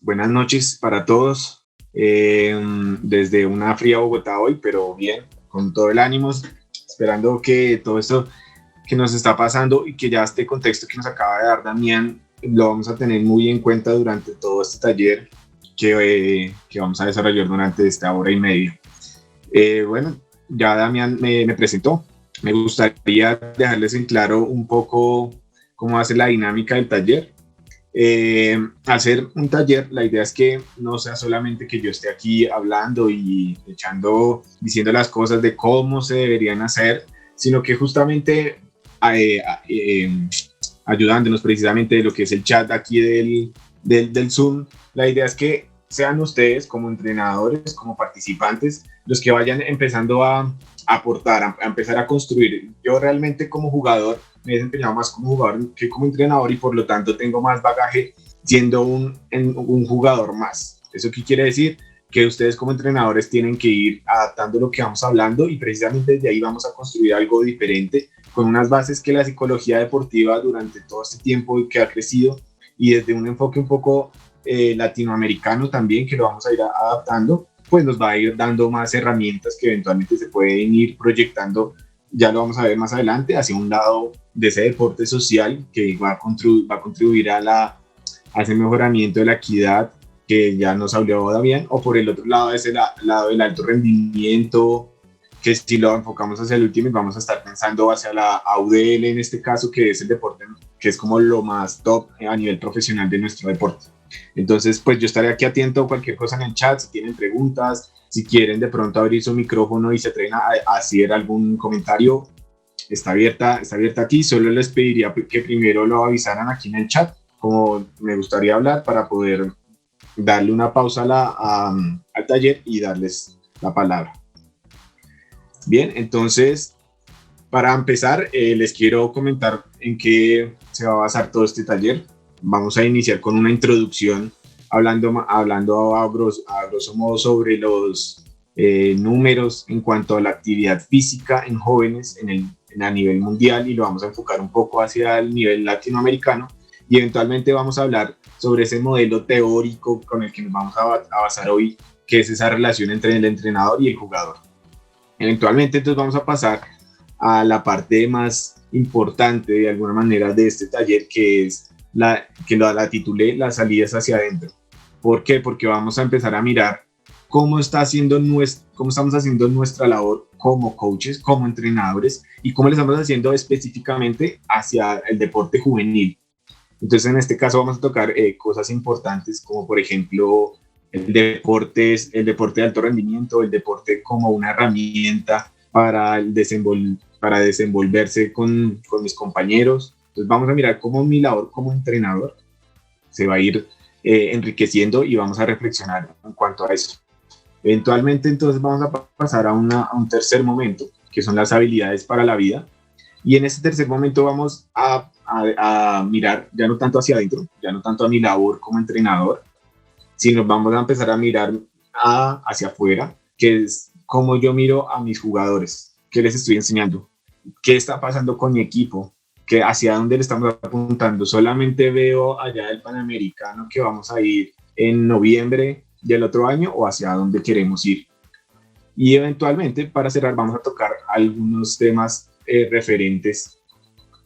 Buenas noches para todos. Desde una fría Bogotá hoy, pero bien, con todo el ánimo, esperando que todo esto que nos está pasando y que ya este contexto que nos acaba de dar Damián lo vamos a tener muy en cuenta durante todo este taller que vamos a desarrollar durante esta hora y media. Bueno, ya Damián me presentó. Me gustaría dejarles en claro un poco cómo hace la dinámica del taller. Hacer un taller, la idea es que no sea solamente que yo esté aquí hablando y diciendo las cosas de cómo se deberían hacer, sino que justamente eh, eh, ayudándonos precisamente de lo que es el chat aquí del Zoom, la idea es que sean ustedes como entrenadores, como participantes, los que vayan empezando a aportar, a empezar a construir. Yo realmente como jugador me he desempeñado más como jugador que como entrenador y por lo tanto tengo más bagaje siendo un jugador más. ¿Eso qué quiere decir? Que ustedes como entrenadores tienen que ir adaptando lo que vamos hablando y precisamente desde ahí vamos a construir algo diferente con unas bases que la psicología deportiva durante todo este tiempo que ha crecido y desde un enfoque un poco latinoamericano también que lo vamos a ir adaptando, pues nos va a ir dando más herramientas que eventualmente se pueden ir proyectando, ya lo vamos a ver más adelante, hacia un lado de ese deporte social que va a contribuir a ese mejoramiento de la equidad que ya nos habló Damián, o por el otro lado, ese lado del alto rendimiento, que si lo enfocamos hacia el último, vamos a estar pensando hacia la AUDL en este caso, que es el deporte, que es como lo más top a nivel profesional de nuestro deporte. Entonces, pues yo estaré aquí atento a cualquier cosa en el chat, si tienen preguntas, si quieren de pronto abrir su micrófono y se atreven a hacer algún comentario, está abierta aquí. Solo les pediría que primero lo avisaran aquí en el chat, como me gustaría hablar, para poder darle una pausa al taller y darles la palabra. Bien, entonces, para empezar, les quiero comentar en qué se va a basar todo este taller. Vamos a iniciar con una introducción hablando a grosso modo sobre los números en cuanto a la actividad física en jóvenes a nivel mundial, y lo vamos a enfocar un poco hacia el nivel latinoamericano, y eventualmente vamos a hablar sobre ese modelo teórico con el que nos vamos a basar hoy, que es esa relación entre el entrenador y el jugador. Eventualmente entonces vamos a pasar a la parte más importante de alguna manera de este taller, que es la titulé Las salidas hacia adentro. ¿Por qué? Porque vamos a empezar a mirar cómo estamos haciendo nuestra labor como coaches, como entrenadores, y cómo le estamos haciendo específicamente hacia el deporte juvenil. Entonces, en este caso vamos a tocar cosas importantes como, por ejemplo, el deporte de alto rendimiento, el deporte como una herramienta para desenvolverse con mis compañeros. Entonces, vamos a mirar cómo mi labor como entrenador se va a ir enriqueciendo, y vamos a reflexionar en cuanto a eso. Eventualmente, entonces, vamos a pasar a un tercer momento, que son las habilidades para la vida. Y en ese tercer momento vamos a mirar ya no tanto hacia adentro, ya no tanto a mi labor como entrenador, sino vamos a empezar a mirar hacia afuera, que es cómo yo miro a mis jugadores, qué les estoy enseñando, qué está pasando con mi equipo, hacia dónde le estamos apuntando. Solamente veo allá el Panamericano que vamos a ir en noviembre del otro año, o hacia dónde queremos ir. Y eventualmente, para cerrar, vamos a tocar algunos temas referentes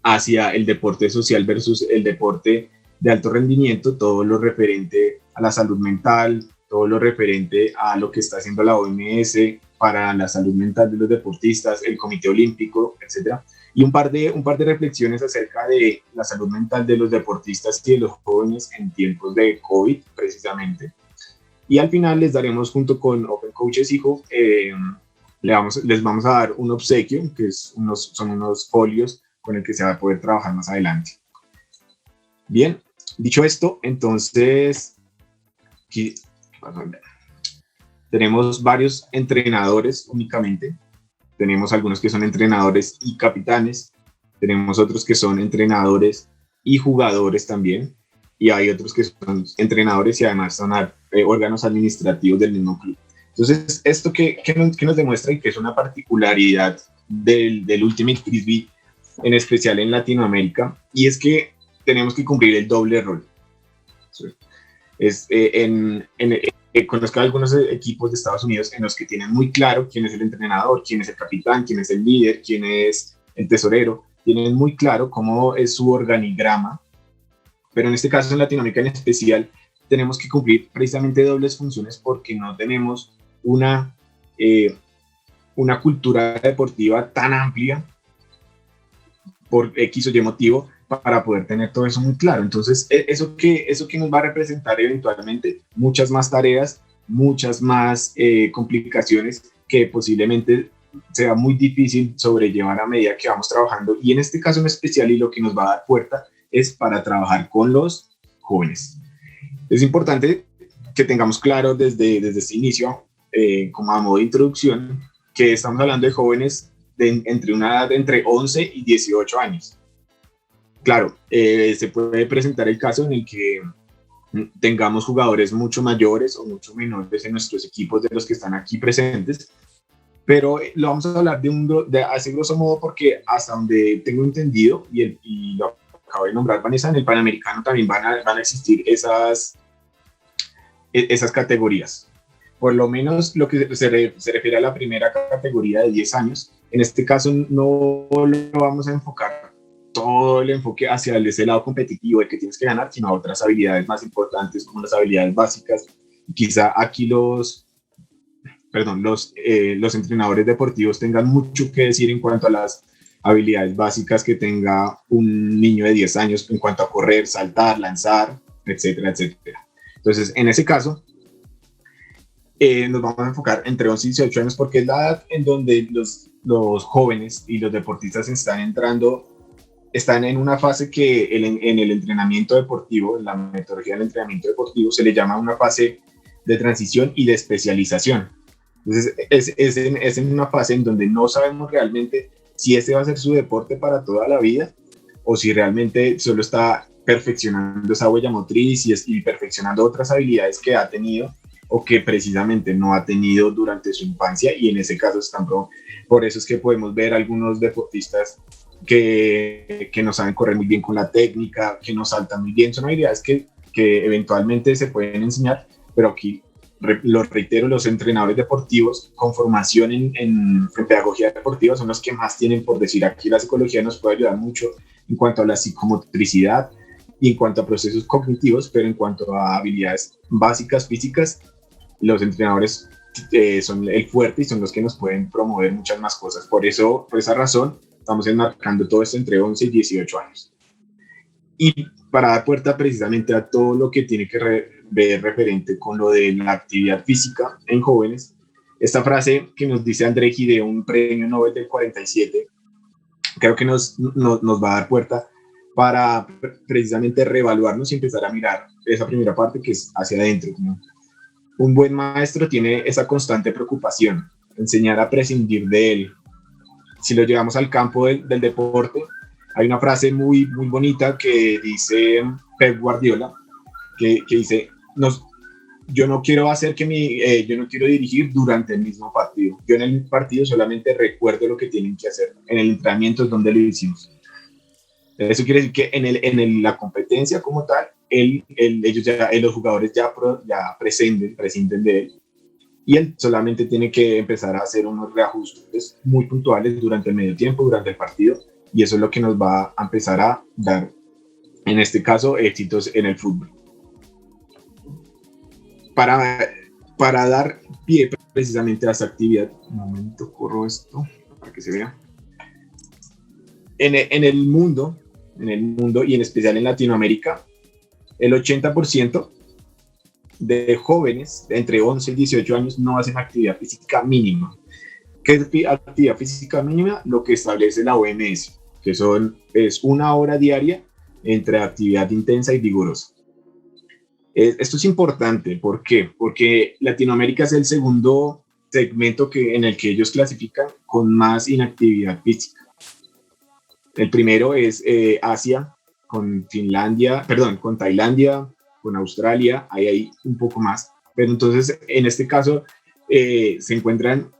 hacia el deporte social versus el deporte de alto rendimiento, todo lo referente a la salud mental, todo lo referente a lo que está haciendo la OMS para la salud mental de los deportistas, el Comité Olímpico, etcétera, y un par de reflexiones acerca de la salud mental de los deportistas y de los jóvenes en tiempos de COVID, precisamente. Y al final les daremos, junto con Open Coaches Hijo, les vamos a dar un obsequio, que son unos folios con el que se va a poder trabajar más adelante. Bien, dicho esto, entonces, aquí tenemos varios entrenadores únicamente. Tenemos algunos que son entrenadores y capitanes, tenemos otros que son entrenadores y jugadores también, y hay otros que son entrenadores y además son órganos administrativos del mismo club. Entonces, ¿esto qué nos demuestra, y que es una particularidad del Ultimate Frisbee, en especial en Latinoamérica? Y es que tenemos que cumplir el doble rol. Conozco algunos equipos de Estados Unidos en los que tienen muy claro quién es el entrenador, quién es el capitán, quién es el líder, quién es el tesorero. Tienen muy claro cómo es su organigrama, pero en este caso en Latinoamérica en especial tenemos que cumplir precisamente dobles funciones porque no tenemos una cultura deportiva tan amplia por X o Y motivo para poder tener todo eso muy claro. Entonces, eso que nos va a representar eventualmente muchas más tareas, muchas más complicaciones que posiblemente sea muy difícil sobrellevar a medida que vamos trabajando. Y en este caso en especial, y lo que nos va a dar puerta es para trabajar con los jóvenes. Es importante que tengamos claro desde este inicio, como a modo de introducción, que estamos hablando de jóvenes entre una edad entre 11 y 18 años. Claro, se puede presentar el caso en el que tengamos jugadores mucho mayores o mucho menores en nuestros equipos de los que están aquí presentes, pero lo vamos a hablar de así grosso modo porque hasta donde tengo entendido, y lo acabo de nombrar Vanessa, en el Panamericano también van a existir esas categorías. Por lo menos lo que se refiere a la primera categoría de 10 años, en este caso no lo vamos a enfocar todo el enfoque hacia ese lado competitivo de que tienes que ganar, sino a otras habilidades más importantes como las habilidades básicas. Quizá aquí los entrenadores deportivos tengan mucho que decir en cuanto a las habilidades básicas que tenga un niño de 10 años en cuanto a correr, saltar, lanzar, etcétera, etcétera. Entonces, en ese caso, nos vamos a enfocar entre 11 y 18 años porque es la edad en donde los jóvenes y los deportistas están en una fase que en el entrenamiento deportivo, en la metodología del entrenamiento deportivo, se le llama una fase de transición y de especialización. Entonces, es en una fase en donde no sabemos realmente si ese va a ser su deporte para toda la vida o si realmente solo está perfeccionando esa huella motriz y perfeccionando otras habilidades que ha tenido o que precisamente no ha tenido durante su infancia, y en ese caso por eso es que podemos ver algunos deportistas que no saben correr muy bien con la técnica, que no saltan muy bien. Son habilidades que eventualmente se pueden enseñar, pero aquí lo reitero, los entrenadores deportivos con formación en pedagogía deportiva son los que más tienen por decir. Aquí la psicología nos puede ayudar mucho en cuanto a la psicomotricidad y en cuanto a procesos cognitivos, pero en cuanto a habilidades básicas físicas, los entrenadores son el fuerte y son los que nos pueden promover muchas más cosas. Por esa razón, estamos enmarcando todo esto entre 11 y 18 años. Y para dar puerta precisamente a todo lo que tiene que ver referente con lo de la actividad física en jóvenes, esta frase que nos dice André Gide, un premio Nobel del 47, creo que nos va a dar puerta para precisamente reevaluarnos y empezar a mirar esa primera parte que es hacia adentro. Un buen maestro tiene esa constante preocupación, enseñar a prescindir de él. Si lo llevamos al campo del deporte, hay una frase muy, muy bonita que dice Pep Guardiola, que dice, yo no quiero yo no quiero dirigir durante el mismo partido. Yo en el partido solamente recuerdo lo que tienen que hacer. En el entrenamiento es donde lo hicimos. Eso quiere decir que en la competencia como tal, los jugadores ya prescinden de él, y él solamente tiene que empezar a hacer unos reajustes muy puntuales durante el medio tiempo, durante el partido, y eso es lo que nos va a empezar a dar, en este caso, éxitos en el fútbol. Para dar pie precisamente a esta actividad, un momento, corro esto para que se vea. En el mundo y en especial en Latinoamérica, el 80% de jóvenes de entre 11 y 18 años no hacen actividad física mínima. ¿Qué es actividad física mínima? Lo que establece la OMS, que es 1 hora diaria entre actividad intensa y vigorosa. Esto es importante, ¿por qué? Porque Latinoamérica es el segundo segmento en el que ellos clasifican con más inactividad física. El primero es Asia, con Tailandia, con Australia, ahí hay un poco más. Pero entonces, en este caso, se encuentran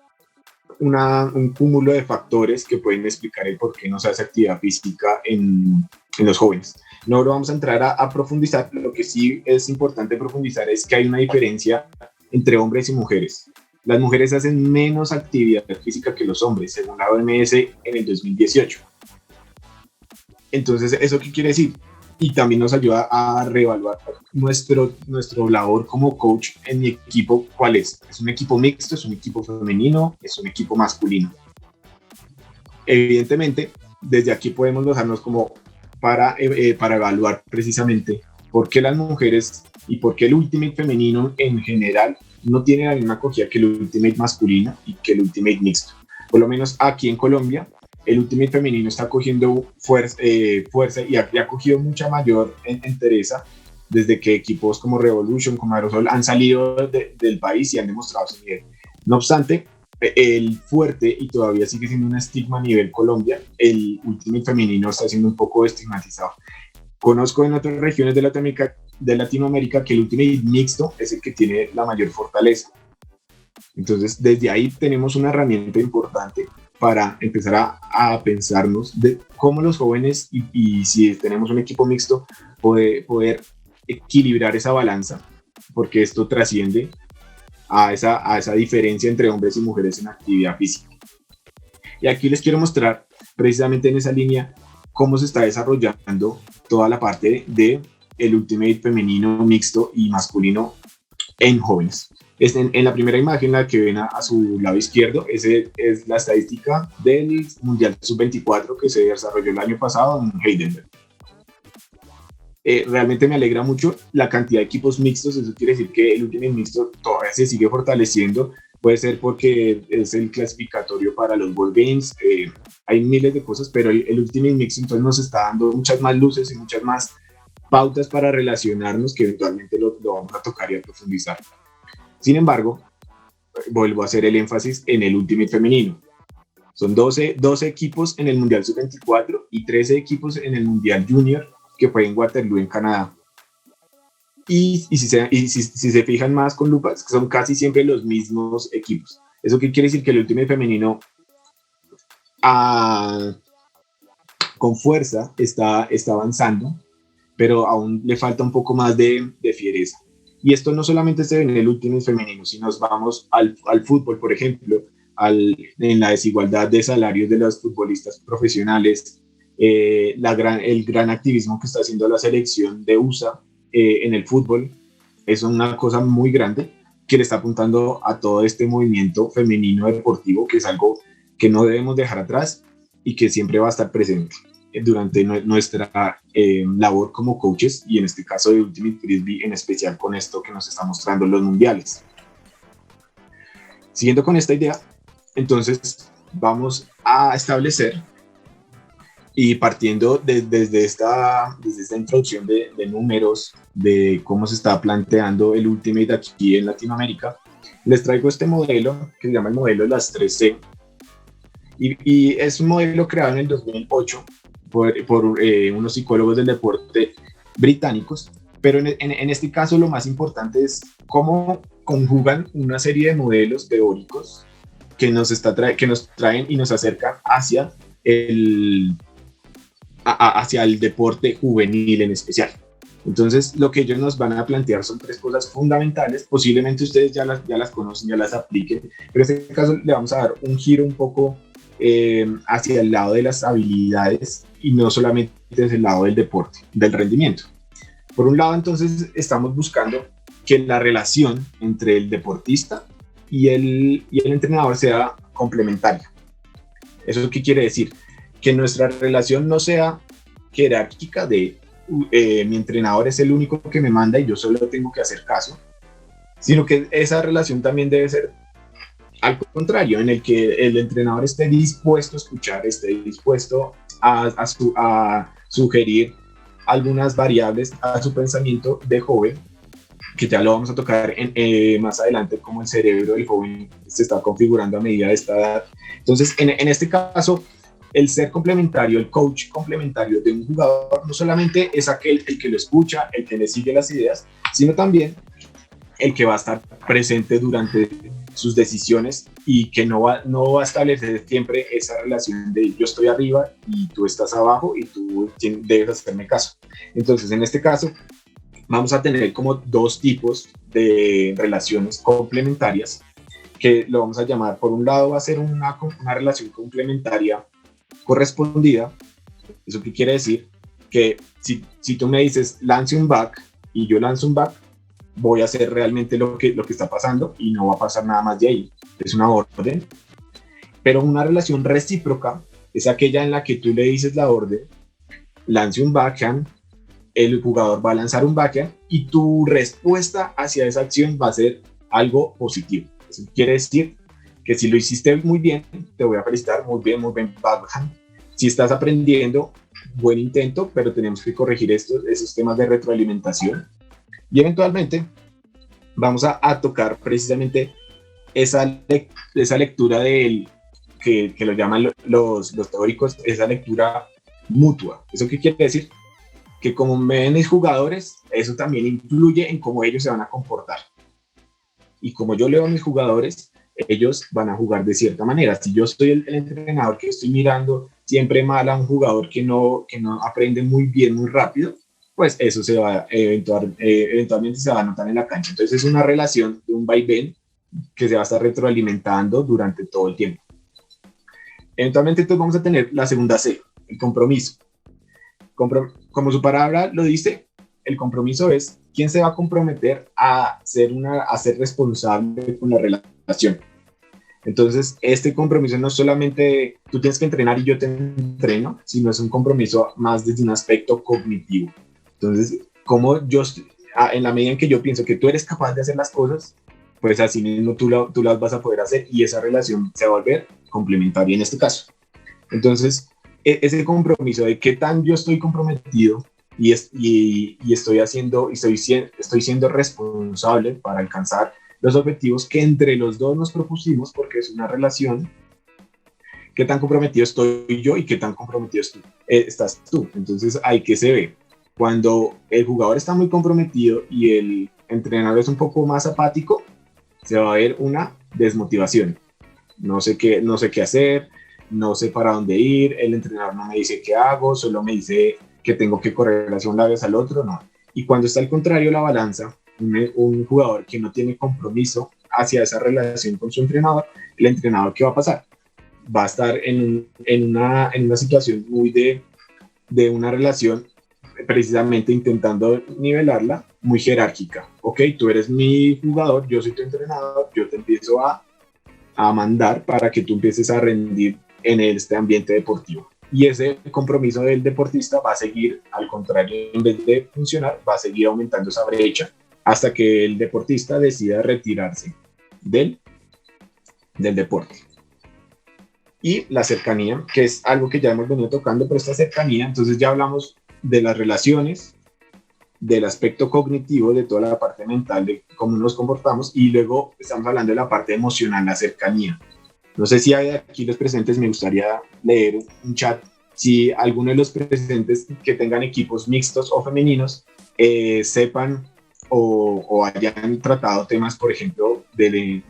un cúmulo de factores que pueden explicar el por qué no se hace actividad física en en los jóvenes. No lo vamos a entrar a profundizar. Lo que sí es importante profundizar es que hay una diferencia entre hombres y mujeres. Las mujeres hacen menos actividad física que los hombres, según la OMS en el 2018. Entonces, ¿eso qué quiere decir? Y también nos ayuda a reevaluar nuestro labor como coach en mi equipo. ¿Cuál es? ¿Es un equipo mixto? ¿Es un equipo femenino? ¿Es un equipo masculino? Evidentemente, desde aquí podemos basarnos como para evaluar precisamente por qué las mujeres y por qué el Ultimate femenino en general no tiene la misma acogida que el Ultimate masculino y que el Ultimate mixto. Por lo menos aquí en Colombia, el Ultimate femenino está cogiendo fuerza y ha cogido mucha mayor entereza desde que equipos como Revolution, como Aerosol han salido del país y han demostrado su nivel. No obstante, el fuerte, y todavía sigue siendo un estigma a nivel Colombia, el Ultimate femenino está siendo un poco estigmatizado. Conozco en otras regiones de Latinoamérica que el Ultimate mixto es el que tiene la mayor fortaleza. Entonces, desde ahí tenemos una herramienta importante para empezar a pensarnos de cómo los jóvenes, y si tenemos un equipo mixto, poder equilibrar esa balanza, porque esto trasciende a esa diferencia entre hombres y mujeres en actividad física. Y aquí les quiero mostrar precisamente en esa línea cómo se está desarrollando toda la parte de el Ultimate femenino, mixto y masculino en jóvenes. En la primera imagen, la que ven a su lado izquierdo, ese es la estadística del Mundial Sub-24 que se desarrolló el año pasado en Heidelberg. Realmente me alegra mucho la cantidad de equipos mixtos. Eso quiere decir que el Ultimate mixto todavía se sigue fortaleciendo. Puede ser porque es el clasificatorio para los World Games. Hay miles de cosas, pero el Ultimate mixto entonces nos está dando muchas más luces y muchas más pautas para relacionarnos, que eventualmente lo vamos a tocar y a profundizar. Sin embargo, vuelvo a hacer el énfasis en el Ultimate femenino. Son 12 equipos en el Mundial Sub-24 y 13 equipos en el Mundial Junior, que fue en Waterloo, en Canadá. Y si se fijan más con lupas, son casi siempre los mismos equipos. ¿Eso qué quiere decir? Que el Ultimate femenino con fuerza está avanzando, pero aún le falta un poco más de fiereza. Y esto no solamente se ve en el Ultimate femenino, si nos vamos al fútbol, por ejemplo, en la desigualdad de salarios de los futbolistas profesionales, el gran activismo que está haciendo la selección de USA en el fútbol, es una cosa muy grande que le está apuntando a todo este movimiento femenino deportivo, que es algo que no debemos dejar atrás y que siempre va a estar presente durante nuestra labor como coaches, y en este caso de Ultimate Frisbee, en especial con esto que nos está mostrando los mundiales. Siguiendo con esta idea, entonces vamos a establecer, y partiendo desde esta introducción de números, de cómo se está planteando el Ultimate aquí en Latinoamérica, les traigo este modelo que se llama el modelo de las 3C, y es un modelo creado en el 2008 por unos psicólogos del deporte británicos, pero en este caso lo más importante es cómo conjugan una serie de modelos teóricos que nos traen y nos acercan hacia el deporte juvenil en especial. Entonces, lo que ellos nos van a plantear son 3 cosas fundamentales. Posiblemente ustedes ya las conocen, ya las apliquen, pero en este caso le vamos a dar un giro un poco hacia el lado de las habilidades y no solamente desde el lado del deporte, del rendimiento. Por un lado, entonces, estamos buscando que la relación entre el deportista y el entrenador sea complementaria. ¿Eso qué quiere decir? Que nuestra relación no sea jerárquica de mi entrenador es el único que me manda y yo solo tengo que hacer caso, sino que esa relación también debe ser al contrario, en el que el entrenador esté dispuesto a escuchar, esté dispuesto a sugerir algunas variables a su pensamiento de joven, que ya lo vamos a tocar más adelante, cómo el cerebro del joven se está configurando a medida de esta edad. Entonces, en este caso, el ser complementario, el coach complementario de un jugador, no solamente es aquel el que lo escucha, el que le sigue las ideas, sino también el que va a estar presente durante sus decisiones y que no va a establecer siempre esa relación de yo estoy arriba y tú estás abajo y tú debes hacerme caso. Entonces, en este caso, vamos a tener como dos tipos de relaciones complementarias que lo vamos a llamar, por un lado va a ser una relación complementaria correspondida. ¿Eso qué quiere decir? Que si tú me dices lance un back y yo lanzo un back, voy a hacer realmente lo que está pasando y no va a pasar nada más de ahí. Es una orden. Pero una relación recíproca es aquella en la que tú le dices la orden, lance un backhand, el jugador va a lanzar un backhand y tu respuesta hacia esa acción va a ser algo positivo. Eso quiere decir que si lo hiciste muy bien, te voy a felicitar, muy bien backhand. Si estás aprendiendo, buen intento, pero tenemos que corregir esos temas de retroalimentación. Y eventualmente vamos a tocar precisamente esa lectura que lo llaman los teóricos, esa lectura mutua. ¿Eso qué quiere decir? Que como me ven mis jugadores, eso también influye en cómo ellos se van a comportar. Y como yo leo a mis jugadores, ellos van a jugar de cierta manera. Si yo soy el entrenador que estoy mirando siempre mal a un jugador que no aprende muy bien, muy rápido, pues eso se va eventualmente se va a notar en la cancha. Entonces es una relación de un vaivén que se va a estar retroalimentando durante todo el tiempo. Eventualmente entonces vamos a tener la segunda C, el compromiso. Como su palabra lo dice, el compromiso es quién se va a comprometer a ser responsable con la relación. Entonces, este compromiso no es solamente tú tienes que entrenar y yo te entreno, sino es un compromiso más desde un aspecto cognitivo. Entonces, como yo, en la medida en que yo pienso que tú eres capaz de hacer las cosas, pues así mismo tú las vas a poder hacer y esa relación se va a volver complementaria en este caso. Entonces, ese compromiso de qué tan yo estoy comprometido y estoy siendo responsable para alcanzar los objetivos que entre los dos nos propusimos, porque es una relación, qué tan comprometido estoy yo y qué tan comprometido estás tú. Entonces, ahí que se ve. Cuando el jugador está muy comprometido y el entrenador es un poco más apático, se va a ver una desmotivación. No sé qué hacer, no sé para dónde ir, el entrenador no me dice qué hago, solo me dice que tengo que correr hacia un lado y hacia el otro, no. Y cuando está al contrario la balanza, un jugador que no tiene compromiso hacia esa relación con su entrenador, el entrenador, ¿qué va a pasar? Va a estar en una situación muy de una relación precisamente intentando nivelarla, muy jerárquica. Ok, tú eres mi jugador, yo soy tu entrenador, yo te empiezo a mandar para que tú empieces a rendir en este ambiente deportivo. Y ese compromiso del deportista va a seguir, al contrario, en vez de funcionar, va a seguir aumentando esa brecha hasta que el deportista decida retirarse del deporte. Y la cercanía, que es algo que ya hemos venido tocando, pero esta cercanía, entonces ya hablamos de las relaciones, del aspecto cognitivo, de toda la parte mental, de cómo nos comportamos, y luego estamos hablando de la parte emocional, la cercanía. No sé si hay aquí los presentes, me gustaría leer un chat, si alguno de los presentes que tengan equipos mixtos o femeninos sepan o hayan tratado temas, por ejemplo, del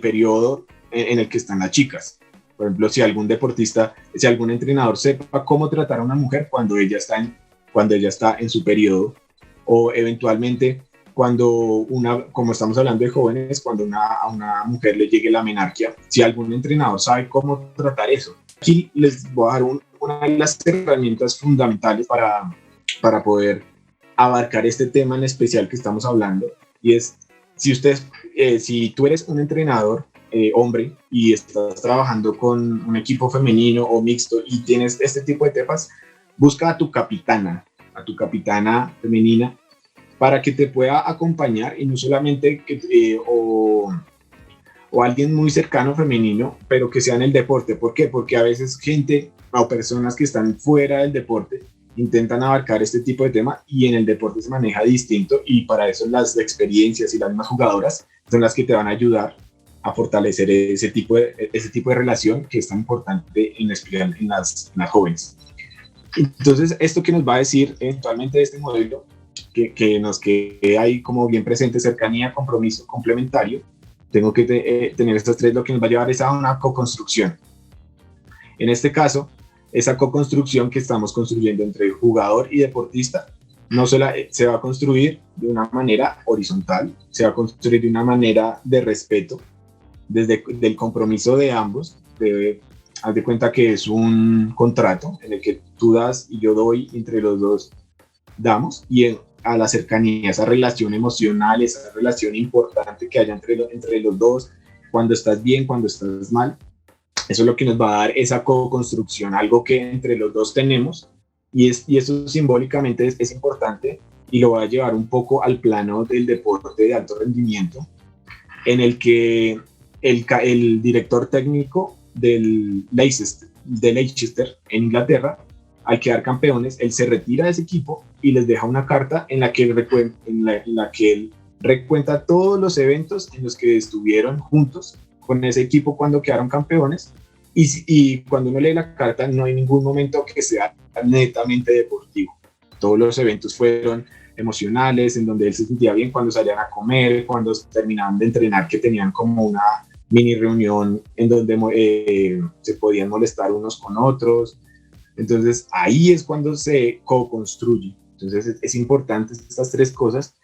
periodo en el que están las chicas. Por ejemplo, si algún deportista, si algún entrenador sepa cómo tratar a una mujer cuando ella está en su periodo, o eventualmente como estamos hablando de jóvenes, cuando a una mujer le llegue la menarquia, si algún entrenador sabe cómo tratar eso. Aquí les voy a dar una de las herramientas fundamentales para poder abarcar este tema en especial que estamos hablando, y es, si tú eres un entrenador hombre y estás trabajando con un equipo femenino o mixto y tienes este tipo de temas, busca a tu capitana femenina para que te pueda acompañar, y no solamente o alguien muy cercano femenino, pero que sea en el deporte. ¿Por qué? Porque a veces gente o personas que están fuera del deporte intentan abarcar este tipo de tema y en el deporte se maneja distinto, y para eso las experiencias y las mismas jugadoras son las que te van a ayudar a fortalecer ese tipo de relación que es tan importante en las jóvenes. Entonces, esto que nos va a decir eventualmente este modelo que nos quede ahí como bien presente: cercanía, compromiso, complementario. Tengo que tener estas tres, lo que nos va a llevar es a una co-construcción. En este caso, esa co-construcción que estamos construyendo entre jugador y deportista no solo se va a construir de una manera horizontal, se va a construir de una manera de respeto, desde el compromiso de ambos. Haz de cuenta que es un contrato en el que tú das y yo doy, entre los dos damos, y a la cercanía, esa relación emocional, esa relación importante que haya entre los dos, cuando estás bien, cuando estás mal. Eso es lo que nos va a dar esa co-construcción, algo que entre los dos tenemos, y eso simbólicamente es importante, y lo va a llevar un poco al plano del deporte de alto rendimiento, en el que el director técnico de Leicester en Inglaterra, al quedar campeones, él se retira de ese equipo y les deja una carta en la que él recuenta todos los eventos en los que estuvieron juntos con ese equipo cuando quedaron campeones, y cuando uno lee la carta no hay ningún momento que sea netamente deportivo. Todos los eventos fueron emocionales, en donde él se sentía bien cuando salían a comer, cuando terminaban de entrenar, que tenían como una mini reunión en donde se podían molestar unos con otros. Entonces ahí es cuando se co-construye. Entonces es importante estas tres cosas.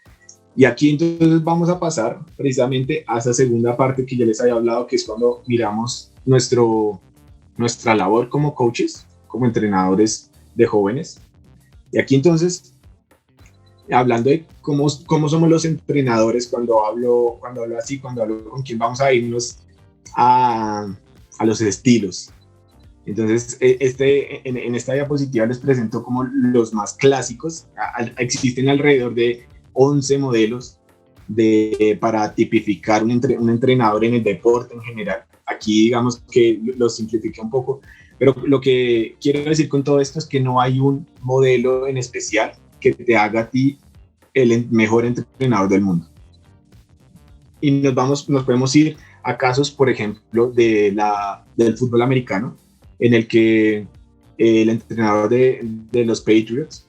Y aquí entonces vamos a pasar precisamente a esa segunda parte que ya les había hablado, que es cuando miramos nuestra labor como coaches, como entrenadores de jóvenes. Y aquí entonces, hablando de cómo somos los entrenadores, cuando hablo así, cuando hablo con quién, vamos a irnos a los estilos. Entonces, en esta diapositiva les presento como los más clásicos. Existen alrededor de 11 modelos para tipificar un entrenador en el deporte en general. Aquí digamos que lo simplifiqué un poco, pero lo que quiero decir con todo esto es que no hay un modelo en especial que te haga a ti el mejor entrenador del mundo. Y nos podemos ir a casos, por ejemplo, del fútbol americano, en el que el entrenador de los Patriots,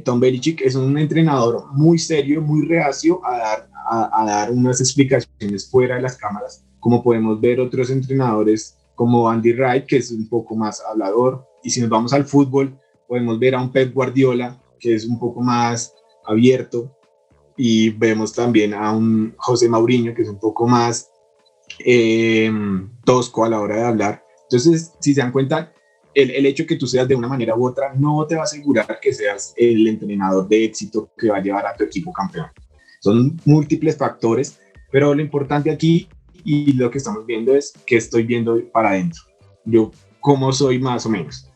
Tom Belichick, es un entrenador muy serio, muy reacio a dar unas explicaciones fuera de las cámaras, como podemos ver otros entrenadores como Andy Reid, que es un poco más hablador. Y si nos vamos al fútbol, podemos ver a un Pep Guardiola, que es un poco más abierto, y vemos también a un José Mourinho, que es un poco más tosco a la hora de hablar. Entonces, si se dan cuenta, el hecho de que tú seas de una manera u otra no te va a asegurar que seas el entrenador de éxito que va a llevar a tu equipo campeón. Son múltiples factores, pero lo importante aquí y lo que estamos viendo es que estoy viendo para adentro. Yo, ¿cómo soy más o menos?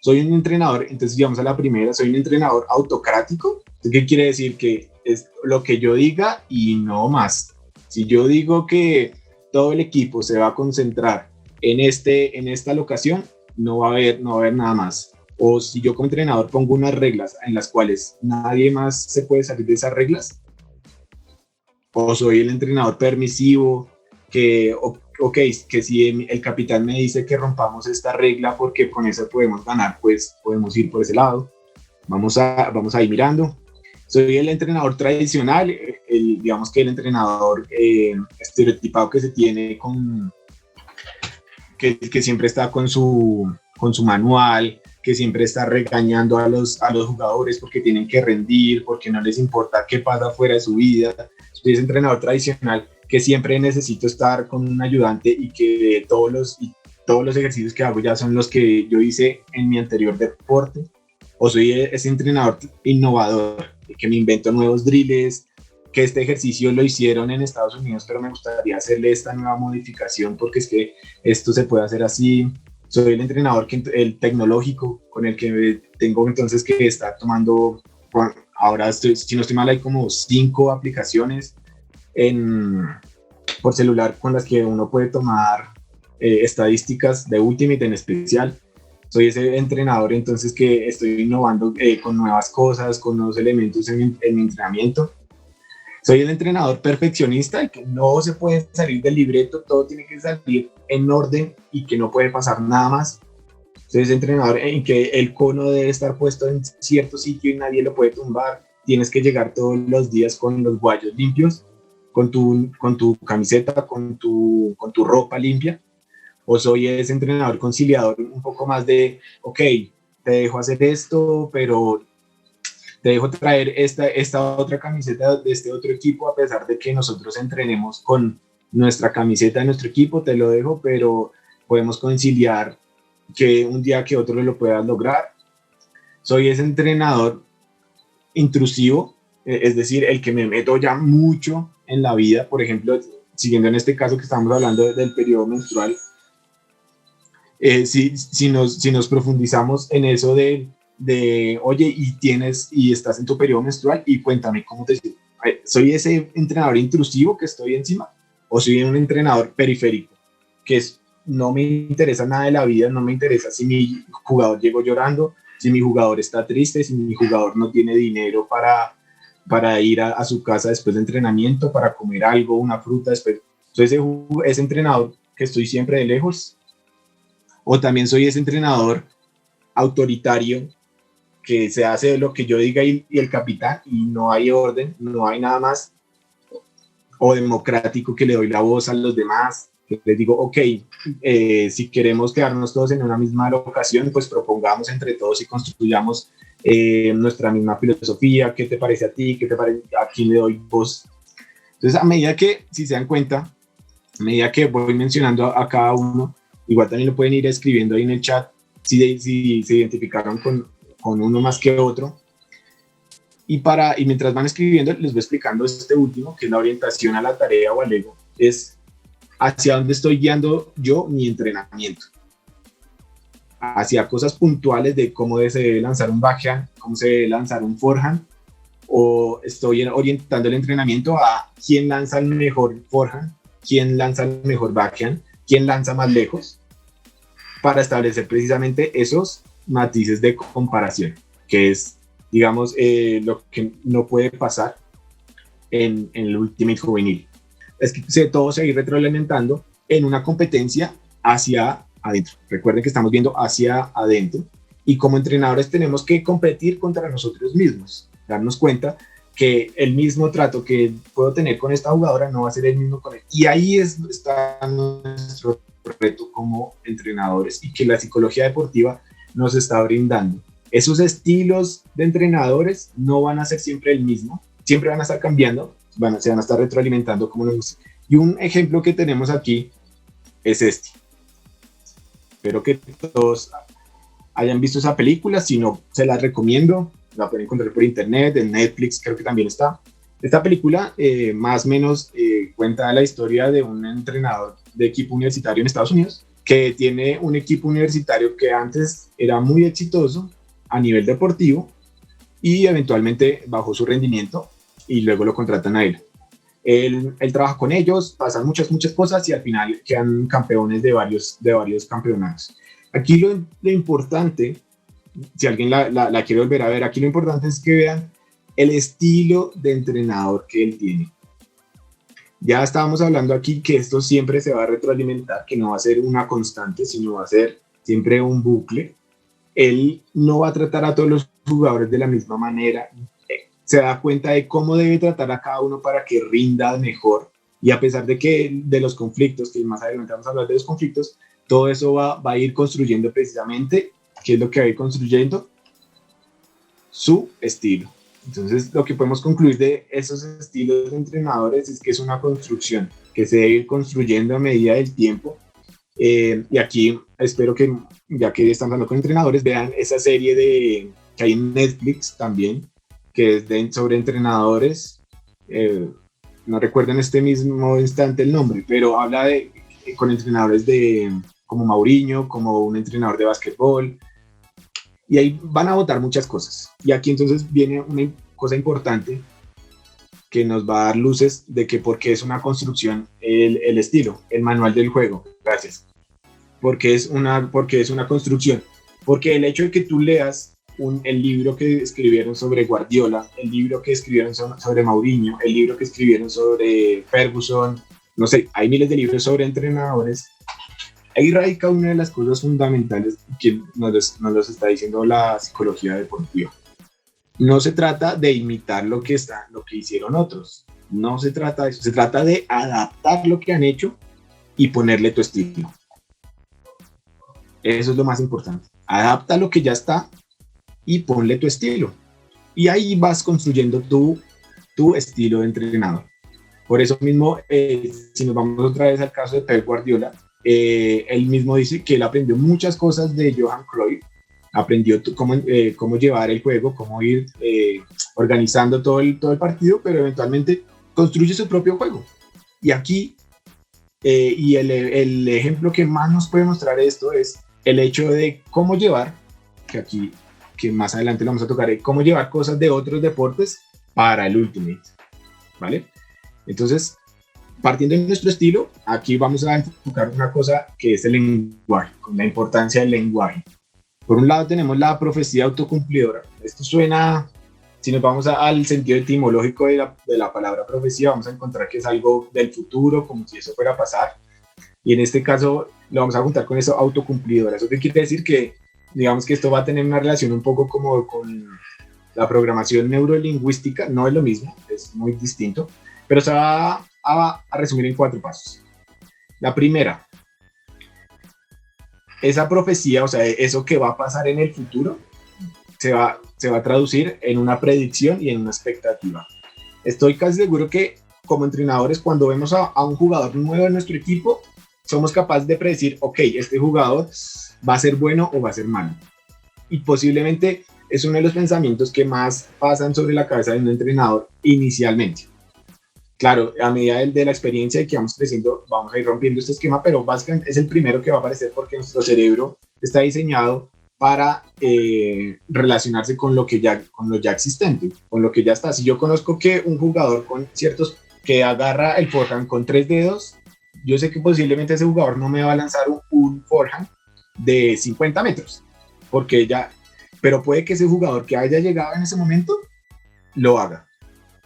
Soy un entrenador, entonces vamos a la primera, soy un entrenador autocrático. ¿Qué quiere decir? Que es lo que yo diga y no más. Si yo digo que todo el equipo se va a concentrar en esta locación, no va a haber nada más. O si yo como entrenador pongo unas reglas en las cuales nadie más se puede salir de esas reglas, o soy el entrenador permisivo, que si el capitán me dice que rompamos esta regla porque con eso podemos ganar, pues podemos ir por ese lado. Vamos a ir mirando. Soy el entrenador tradicional, digamos que el entrenador estereotipado que se tiene que siempre está con su manual, que siempre está regañando a los jugadores porque tienen que rendir, porque no les importa qué pasa fuera de su vida. Soy ese entrenador tradicional que siempre necesito estar con un ayudante y que todos los ejercicios que hago ya son los que yo hice en mi anterior deporte. O soy ese entrenador innovador, que me invento nuevos drills, que este ejercicio lo hicieron en Estados Unidos, pero me gustaría hacerle esta nueva modificación porque es que esto se puede hacer así. Soy el entrenador el tecnológico con el que tengo entonces que estar tomando, ahora si no estoy mal, hay como 5 aplicaciones por celular con las que uno puede tomar estadísticas de Ultimate en especial. Soy ese entrenador entonces que estoy innovando con nuevas cosas, con nuevos elementos en mi entrenamiento. Soy el entrenador perfeccionista, que no se puede salir del libreto, todo tiene que salir en orden y que no puede pasar nada más. Soy ese entrenador en que el cono debe estar puesto en cierto sitio y nadie lo puede tumbar. tienes que llegar todos los días con los guayos limpios, con tu camiseta, con tu ropa limpia, o soy ese entrenador conciliador un poco más de, ok, te dejo hacer esto, pero te dejo traer esta otra camiseta de este otro equipo, a pesar de que nosotros entrenemos con nuestra camiseta de nuestro equipo, te lo dejo, pero podemos conciliar que un día que otro lo puedas lograr. Soy ese entrenador intrusivo, es decir, el que me meto ya mucho en la vida, por ejemplo, siguiendo en este caso que estamos hablando del periodo menstrual, si nos profundizamos en eso de, oye, y estás en tu periodo menstrual y cuéntame cómo te sientes. ¿Soy ese entrenador intrusivo que estoy encima o soy un entrenador periférico que no me interesa nada de la vida, no me interesa si mi jugador llegó llorando, si mi jugador está triste, si mi jugador no tiene dinero para ir a su casa después de entrenamiento, para comer algo, una fruta después? Soy ese entrenador que estoy siempre de lejos, o también soy ese entrenador autoritario que se hace lo que yo diga y el capitán, y no hay orden, no hay nada más, o democrático que le doy la voz a los demás, que les digo, ok, si queremos quedarnos todos en una misma locación, pues propongamos entre todos y construyamos nuestra misma filosofía. ¿Qué te parece a ti? ¿Qué te parece? ¿A quién le doy voz? Entonces, a medida que, si se dan cuenta, a medida que voy mencionando a cada uno, igual también lo pueden ir escribiendo ahí en el chat si se identificaron con uno más que otro. Y mientras van escribiendo, les voy explicando este último, que es la orientación a la tarea o al ego. Es hacia dónde estoy guiando yo mi entrenamiento. Hacia cosas puntuales de cómo se debe lanzar un backhand, cómo se debe lanzar un forehand, o estoy orientando el entrenamiento a quién lanza el mejor forehand, quién lanza el mejor backhand, quién lanza más lejos, para establecer precisamente esos matices de comparación, que es, digamos, lo que no puede pasar en el Ultimate Juvenil. Es que todo se va a ir retroalimentando en una competencia hacia adentro. Recuerden que estamos viendo hacia adentro, y como entrenadores tenemos que competir contra nosotros mismos, darnos cuenta que el mismo trato que puedo tener con esta jugadora no va a ser el mismo con él. Y ahí está nuestro reto como entrenadores, y que la psicología deportiva nos está brindando. Esos estilos de entrenadores no van a ser siempre el mismo, siempre van a estar cambiando, se van a estar retroalimentando como nos gusta. Y un ejemplo que tenemos aquí es este. Espero que todos hayan visto esa película, si no, se la recomiendo, la pueden encontrar por internet, en Netflix creo que también está. Esta película más o menos cuenta la historia de un entrenador de equipo universitario en Estados Unidos, que tiene un equipo universitario que antes era muy exitoso a nivel deportivo y eventualmente bajó su rendimiento y luego lo contratan a él. Él trabaja con ellos, pasan muchas cosas y al final quedan campeones de varios campeonatos. Aquí lo importante, si alguien la quiere volver a ver, aquí lo importante es que vean el estilo de entrenador que él tiene. Ya estábamos hablando aquí que esto siempre se va a retroalimentar, que no va a ser una constante, sino va a ser siempre un bucle. Él no va a tratar a todos los jugadores de la misma manera. Se da cuenta de cómo debe tratar a cada uno para que rinda mejor. Y a pesar de los conflictos, que más adelante vamos a hablar de los conflictos, todo eso va a ir construyendo precisamente, ¿qué es lo que va a ir construyendo? Su estilo. Entonces, lo que podemos concluir de esos estilos de entrenadores es que es una construcción que se debe ir construyendo a medida del tiempo. Y aquí espero que, ya que están hablando con entrenadores, vean esa serie que hay en Netflix también, que es sobre entrenadores. No recuerdo en este mismo instante el nombre, pero habla con entrenadores como Mourinho, como un entrenador de básquetbol. Y ahí van a votar muchas cosas. Y aquí entonces viene una cosa importante que nos va a dar luces de que por qué es una construcción el estilo, el manual del juego. Gracias. Porque es una construcción. Porque el hecho de que tú leas el libro que escribieron sobre Guardiola, el libro que escribieron sobre Mourinho, el libro que escribieron sobre Ferguson, no sé, hay miles de libros sobre entrenadores. Ahí radica una de las cosas fundamentales que nos los está diciendo la psicología deportiva. No se trata de imitar lo que hicieron otros. No se trata de eso. Se trata de adaptar lo que han hecho y ponerle tu estilo. Eso es lo más importante. Adapta lo que ya está y ponle tu estilo. Y ahí vas construyendo tu estilo de entrenador. Por eso mismo, si nos vamos otra vez al caso de Pep Guardiola, él mismo dice que él aprendió muchas cosas de Johan Cruyff, aprendió cómo llevar el juego, cómo ir organizando todo el partido, pero eventualmente construye su propio juego. Y aquí, y el ejemplo que más nos puede mostrar esto es el hecho de cómo llevar, que más adelante lo vamos a tocar, cómo llevar cosas de otros deportes para el Ultimate, ¿vale? Entonces, partiendo de nuestro estilo, aquí vamos a enfocar una cosa que es el lenguaje, con la importancia del lenguaje. Por un lado tenemos la profecía autocumplidora. Esto suena, si nos vamos al sentido etimológico de la palabra profecía, vamos a encontrar que es algo del futuro, como si eso fuera a pasar. Y en este caso lo vamos a juntar con eso, autocumplidora. ¿Eso qué quiere decir? Que digamos que esto va a tener una relación un poco como con la programación neurolingüística. No es lo mismo, es muy distinto, pero se va a resumir en 4 pasos. La primera, esa profecía, o sea, eso que va a pasar en el futuro, se va a traducir en una predicción y en una expectativa. Estoy casi seguro que como entrenadores, cuando vemos a un jugador nuevo en nuestro equipo, somos capaces de predecir, ok, este jugador va a ser bueno o va a ser malo. Y posiblemente es uno de los pensamientos que más pasan sobre la cabeza de un entrenador inicialmente. Claro, a medida de la experiencia y que vamos creciendo, vamos a ir rompiendo este esquema, pero básicamente es el primero que va a aparecer porque nuestro cerebro está diseñado para relacionarse con lo ya existente, con lo que ya está. Si yo conozco que un jugador con ciertos que agarra el forehand con 3 dedos, yo sé que posiblemente ese jugador no me va a lanzar un forehand de 50 metros, pero puede que ese jugador que haya llegado en ese momento lo haga.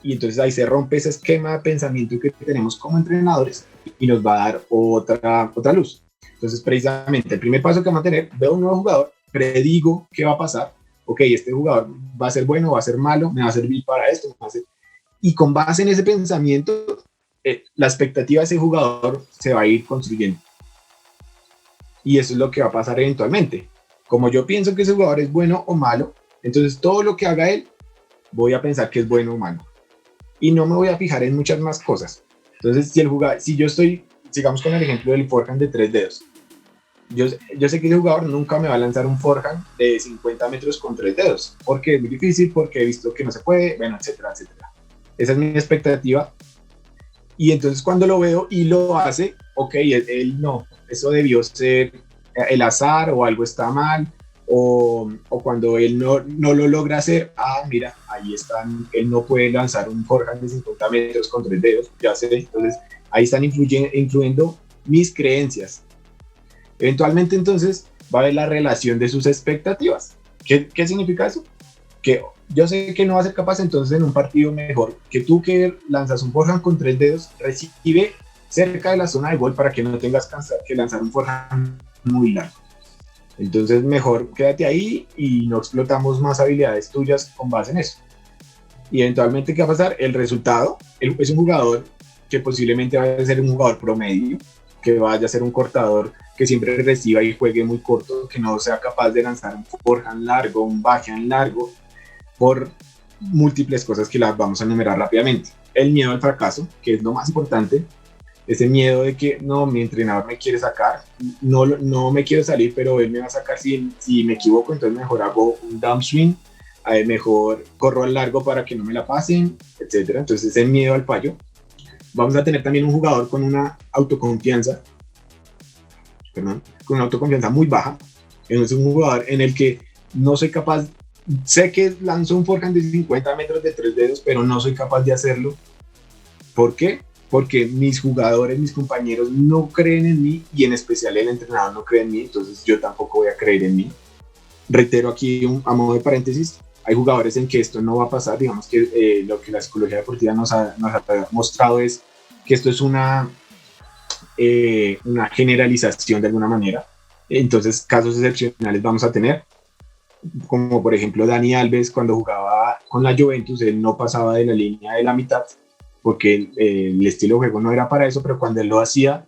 Y entonces ahí se rompe ese esquema de pensamiento que tenemos como entrenadores y nos va a dar otra luz. Entonces, precisamente, el primer paso que vamos a tener, veo un nuevo jugador, predigo qué va a pasar. Ok, este jugador va a ser bueno, va a ser malo, me va a servir para esto, y con base en ese pensamiento, la expectativa de ese jugador se va a ir construyendo. Y eso es lo que va a pasar eventualmente. Como yo pienso que ese jugador es bueno o malo, entonces todo lo que haga él, voy a pensar que es bueno o malo. Y no me voy a fijar en muchas más cosas. Entonces, si yo estoy, sigamos con el ejemplo del forehand de 3 dedos. Yo sé que ese jugador nunca me va a lanzar un forehand de 50 metros con 3 dedos, porque es muy difícil, porque he visto que no se puede, bueno, etcétera, etcétera. Esa es mi expectativa. Y entonces cuando lo veo y lo hace, ok, él no, eso debió ser el azar o algo está mal, o cuando él no lo logra hacer, mira, ahí están, él no puede lanzar un forehand de 50 metros con 3 dedos, ya sé, entonces ahí están influyendo mis creencias. Eventualmente entonces va a haber la relación de sus expectativas. ¿Qué significa eso? Que yo sé que no va a ser capaz, entonces en un partido mejor que tú que lanzas un forehand con 3 dedos, recibe cerca de la zona de gol para que no tengas que lanzar un forehand muy largo. Entonces mejor quédate ahí y no explotamos más habilidades tuyas con base en eso. Y eventualmente, ¿qué va a pasar? El resultado es un jugador que posiblemente vaya a ser un jugador promedio, que vaya a ser un cortador que siempre reciba y juegue muy corto, que no sea capaz de lanzar un forehand largo, un backhand largo, por múltiples cosas que las vamos a enumerar rápidamente. El miedo al fracaso, que es lo más importante, ese miedo de que no, mi entrenador me quiere sacar, no me quiero salir, pero él me va a sacar si me equivoco, entonces mejor hago un downswing, mejor corro al largo para que no me la pasen, etcétera. Entonces ese miedo al fallo. Vamos a tener también un jugador con una autoconfianza, con una autoconfianza muy baja. Es un jugador en el que no soy capaz, sé que lanzo un forehand de 50 metros de 3 dedos, pero no soy capaz de hacerlo. ¿Por qué? Porque mis jugadores, mis compañeros no creen en mí, y en especial el entrenador no cree en mí, entonces yo tampoco voy a creer en mí. Reitero aquí a modo de paréntesis, hay jugadores en que esto no va a pasar. Digamos que lo que la psicología deportiva nos ha mostrado es que esto es una generalización de alguna manera. Entonces casos excepcionales vamos a tener, como por ejemplo Dani Alves cuando jugaba con la Juventus, él no pasaba de la línea de la mitad, porque el estilo de juego no era para eso, pero cuando él lo hacía,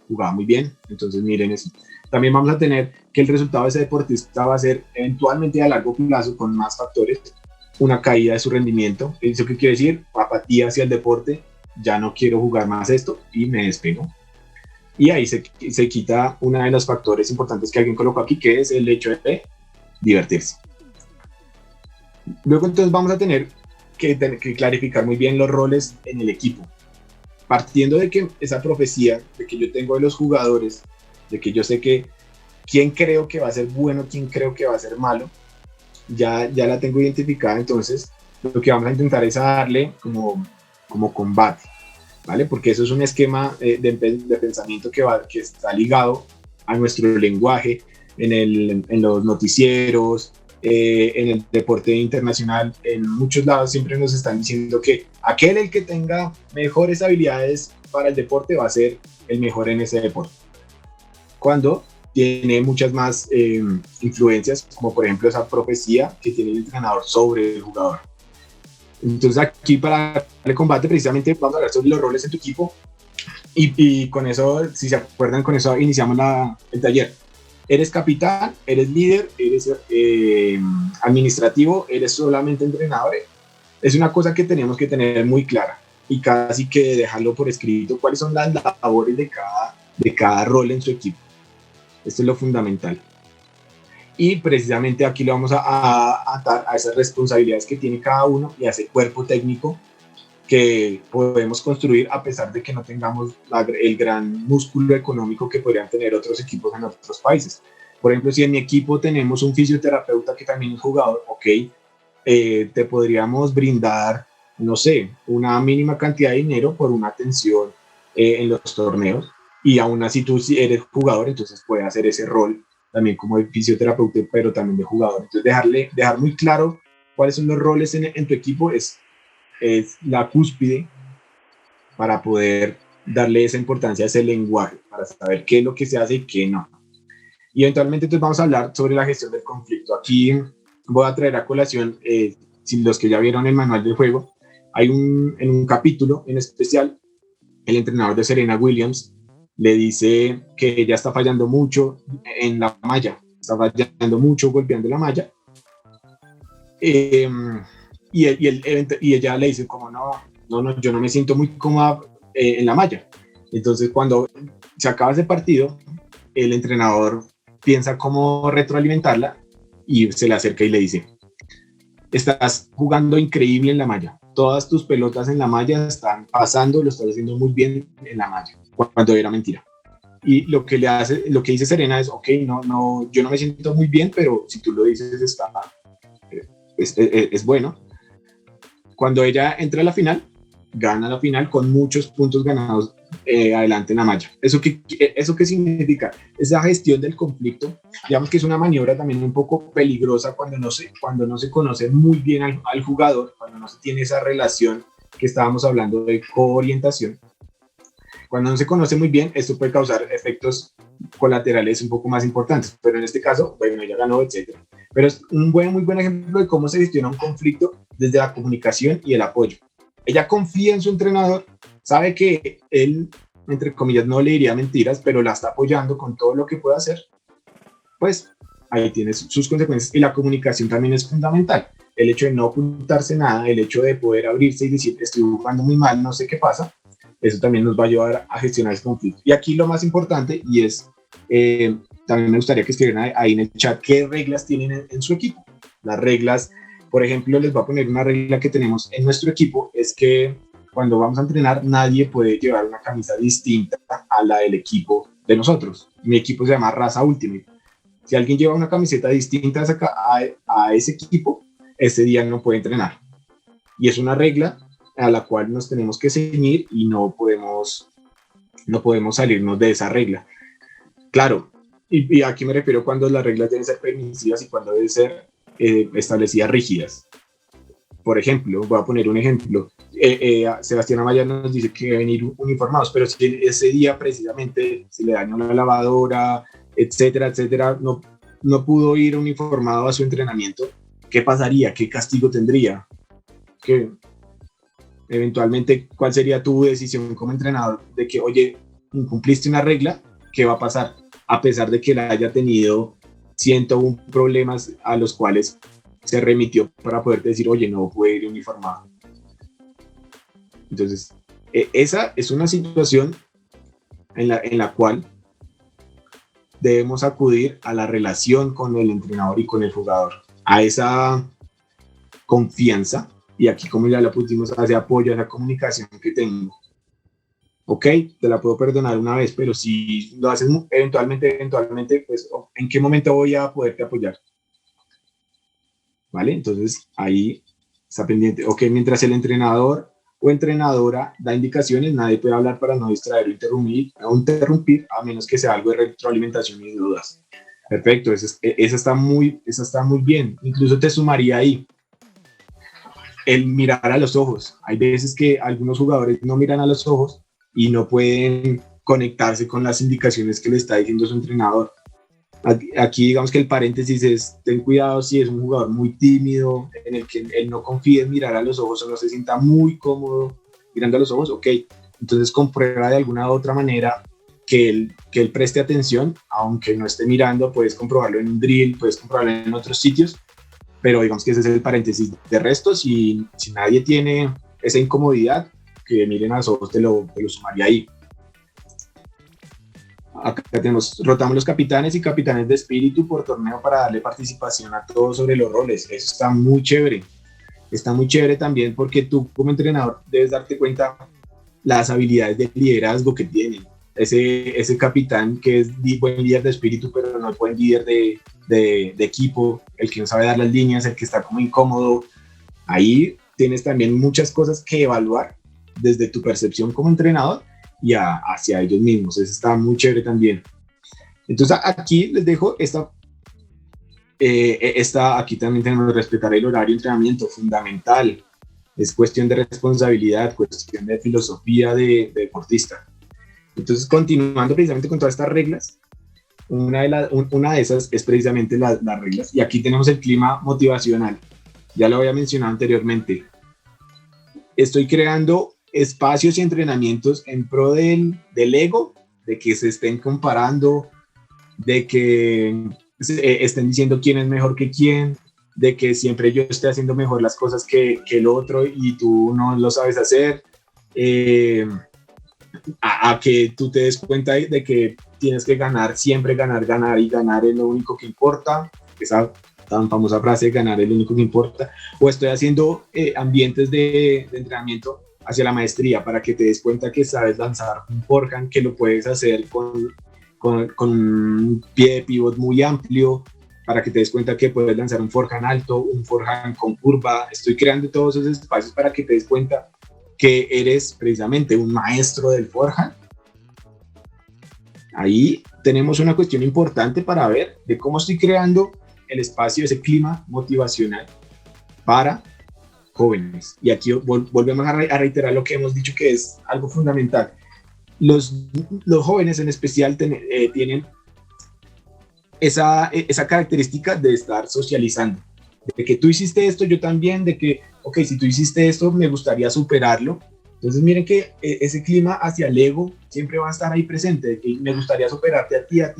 jugaba muy bien. Entonces miren eso. También vamos a tener que el resultado de ese deportista va a ser eventualmente a largo plazo, con más factores, una caída de su rendimiento. ¿Eso qué quiere decir? Apatía hacia el deporte, ya no quiero jugar más esto y me despego. Y ahí se quita uno de los factores importantes que alguien colocó aquí, que es el hecho de divertirse. Luego entonces vamos a tener que clarificar muy bien los roles en el equipo. Partiendo de que esa profecía de que yo tengo de los jugadores, de que yo sé que quién creo que va a ser bueno, quién creo que va a ser malo, ya la tengo identificada. Entonces lo que vamos a intentar es darle como combate, ¿vale? Porque eso es un esquema de pensamiento que está ligado a nuestro lenguaje en los noticieros, en el deporte internacional. En muchos lados siempre nos están diciendo que el que tenga mejores habilidades para el deporte va a ser el mejor en ese deporte, cuando tiene muchas más influencias, como por ejemplo esa profecía que tiene el entrenador sobre el jugador. Entonces aquí, para el combate, precisamente vamos a hablar sobre los roles en tu equipo, y con eso, si se acuerdan, con eso iniciamos el taller. Eres capitán, eres líder, eres administrativo, eres solamente entrenador. Es una cosa que tenemos que tener muy clara y casi que dejarlo por escrito, cuáles son las labores de cada rol en su equipo. Esto es lo fundamental. Y precisamente aquí lo vamos a atar a esas responsabilidades que tiene cada uno y a ese cuerpo técnico que podemos construir, a pesar de que no tengamos el gran músculo económico que podrían tener otros equipos en otros países. Por ejemplo, si en mi equipo tenemos un fisioterapeuta que también es jugador, te podríamos brindar, no sé, una mínima cantidad de dinero por una atención en los torneos, y aún así tú, si eres jugador, entonces puedes hacer ese rol también como de fisioterapeuta, pero también de jugador. Entonces dejar muy claro cuáles son los roles en tu equipo es la cúspide para poder darle esa importancia a ese lenguaje, para saber qué es lo que se hace y qué no. Y eventualmente entonces vamos a hablar sobre la gestión del conflicto. Aquí voy a traer a colación, si los que ya vieron el manual del juego, en un capítulo en especial, el entrenador de Serena Williams le dice que ella está fallando mucho en la malla, está fallando mucho golpeando la malla, y ella le dice como no, yo no me siento muy cómoda en la malla. Entonces cuando se acaba ese partido, el entrenador piensa cómo retroalimentarla y se le acerca y le dice: estás jugando increíble en la malla, todas tus pelotas en la malla están pasando, lo estás haciendo muy bien en la malla, cuando era mentira. Y lo que dice Serena es: yo no me siento muy bien, pero si tú lo dices es bueno. Cuando ella entra a la final, gana la final con muchos puntos ganados adelante en la malla. ¿Eso qué significa? Esa gestión del conflicto, digamos que es una maniobra también un poco peligrosa cuando no se conoce muy bien al jugador, cuando no se tiene esa relación que estábamos hablando de coorientación. Cuando no se conoce muy bien, esto puede causar efectos colaterales un poco más importantes, pero en este caso, bueno, ella ganó, etc. Pero es un muy buen ejemplo de cómo se gestiona un conflicto desde la comunicación y el apoyo. Ella confía en su entrenador, sabe que él, entre comillas, no le diría mentiras, pero la está apoyando con todo lo que puede hacer. Pues ahí tiene sus consecuencias, y la comunicación también es fundamental. El hecho de no ocultarse nada, el hecho de poder abrirse y decir: estoy jugando muy mal, no sé qué pasa, eso también nos va a ayudar a gestionar ese conflicto. Y aquí lo más importante, y también me gustaría que escribieran ahí en el chat qué reglas tienen en su equipo. Las reglas, por ejemplo, les voy a poner una regla que tenemos en nuestro equipo, es que cuando vamos a entrenar, nadie puede llevar una camisa distinta a la del equipo de nosotros. Mi equipo se llama Raza Ultimate. Si alguien lleva una camiseta distinta a ese equipo, ese día no puede entrenar. Y es una regla a la cual nos tenemos que ceñir, y no podemos salirnos de esa regla. Claro, y aquí me refiero cuando las reglas deben ser permisivas y cuando deben ser establecidas rígidas. Por ejemplo, voy a poner un ejemplo. Sebastián Amaya nos dice que deben ir uniformados, pero si ese día precisamente se le dañó la lavadora, etcétera, no pudo ir uniformado a su entrenamiento, ¿qué pasaría? ¿Qué castigo tendría? que eventualmente, ¿cuál sería tu decisión como entrenador de que, oye, incumpliste una regla, qué va a pasar? A pesar de que la haya tenido 101 problemas a los cuales se remitió para poder decir, oye, no puede ir uniformado. Entonces, esa es una situación en la cual debemos acudir a la relación con el entrenador y con el jugador, a esa confianza, y aquí como ya la pusimos, a ese apoyo, a esa comunicación que tengo. Ok, te la puedo perdonar una vez, pero si lo haces eventualmente, pues, ¿en qué momento voy a poderte apoyar? ¿Vale? Entonces, ahí está pendiente. Ok, mientras el entrenador o entrenadora da indicaciones, nadie puede hablar para no distraer o interrumpir, a menos que sea algo de retroalimentación y dudas. Perfecto, esa está muy bien. Incluso te sumaría ahí el mirar a los ojos. Hay veces que algunos jugadores no miran a los ojos y no pueden conectarse con las indicaciones que le está diciendo su entrenador. Aquí digamos que el paréntesis es, ten cuidado si es un jugador muy tímido, en el que él no confía en mirar a los ojos o no se sienta muy cómodo mirando a los ojos, ok, entonces comprueba de alguna u otra manera que él preste atención, aunque no esté mirando, puedes comprobarlo en un drill, puedes comprobarlo en otros sitios, pero digamos que ese es el paréntesis. De resto, si nadie tiene esa incomodidad, que miren a los ojos, te lo sumaría ahí. Acá rotamos los capitanes y capitanes de espíritu por torneo para darle participación a todos sobre los roles. Eso está muy chévere. Está muy chévere también porque tú como entrenador debes darte cuenta las habilidades de liderazgo que tienen. Ese capitán que es buen líder de espíritu, pero no es buen líder de equipo, el que no sabe dar las líneas, el que está como incómodo. Ahí tienes también muchas cosas que evaluar desde tu percepción como entrenador y hacia ellos mismos. Eso está muy chévere también. Entonces aquí les dejo aquí también tenemos que respetar el horario de entrenamiento, fundamental. Es cuestión de responsabilidad, cuestión de filosofía de deportista. Entonces, continuando precisamente con todas estas reglas, una de esas es precisamente las reglas. Y aquí tenemos el clima motivacional. Ya lo había mencionado anteriormente. Estoy creando espacios y entrenamientos en pro del ego, de que se estén comparando, de que estén diciendo quién es mejor que quién, de que siempre yo esté haciendo mejor las cosas que el otro y tú no lo sabes hacer, a que tú te des cuenta de que tienes que ganar, siempre ganar y ganar es lo único que importa, esa tan famosa frase, ganar es lo único que importa, o estoy haciendo ambientes de entrenamiento hacia la maestría para que te des cuenta que sabes lanzar un forehand, que lo puedes hacer con un pie de pivot muy amplio, para que te des cuenta que puedes lanzar un forehand alto, un forehand con curva. Estoy creando todos esos espacios para que te des cuenta que eres precisamente un maestro del forehand. Ahí tenemos una cuestión importante para ver de cómo estoy creando el espacio, ese clima motivacional para jóvenes. Y aquí volvemos a reiterar lo que hemos dicho, que es algo fundamental. Los jóvenes en especial tienen esa característica de estar socializando, de que tú hiciste esto, yo también, de que, ok, si tú hiciste esto, me gustaría superarlo. Entonces miren que ese clima hacia el ego siempre va a estar ahí presente, de que me gustaría superarte a ti, a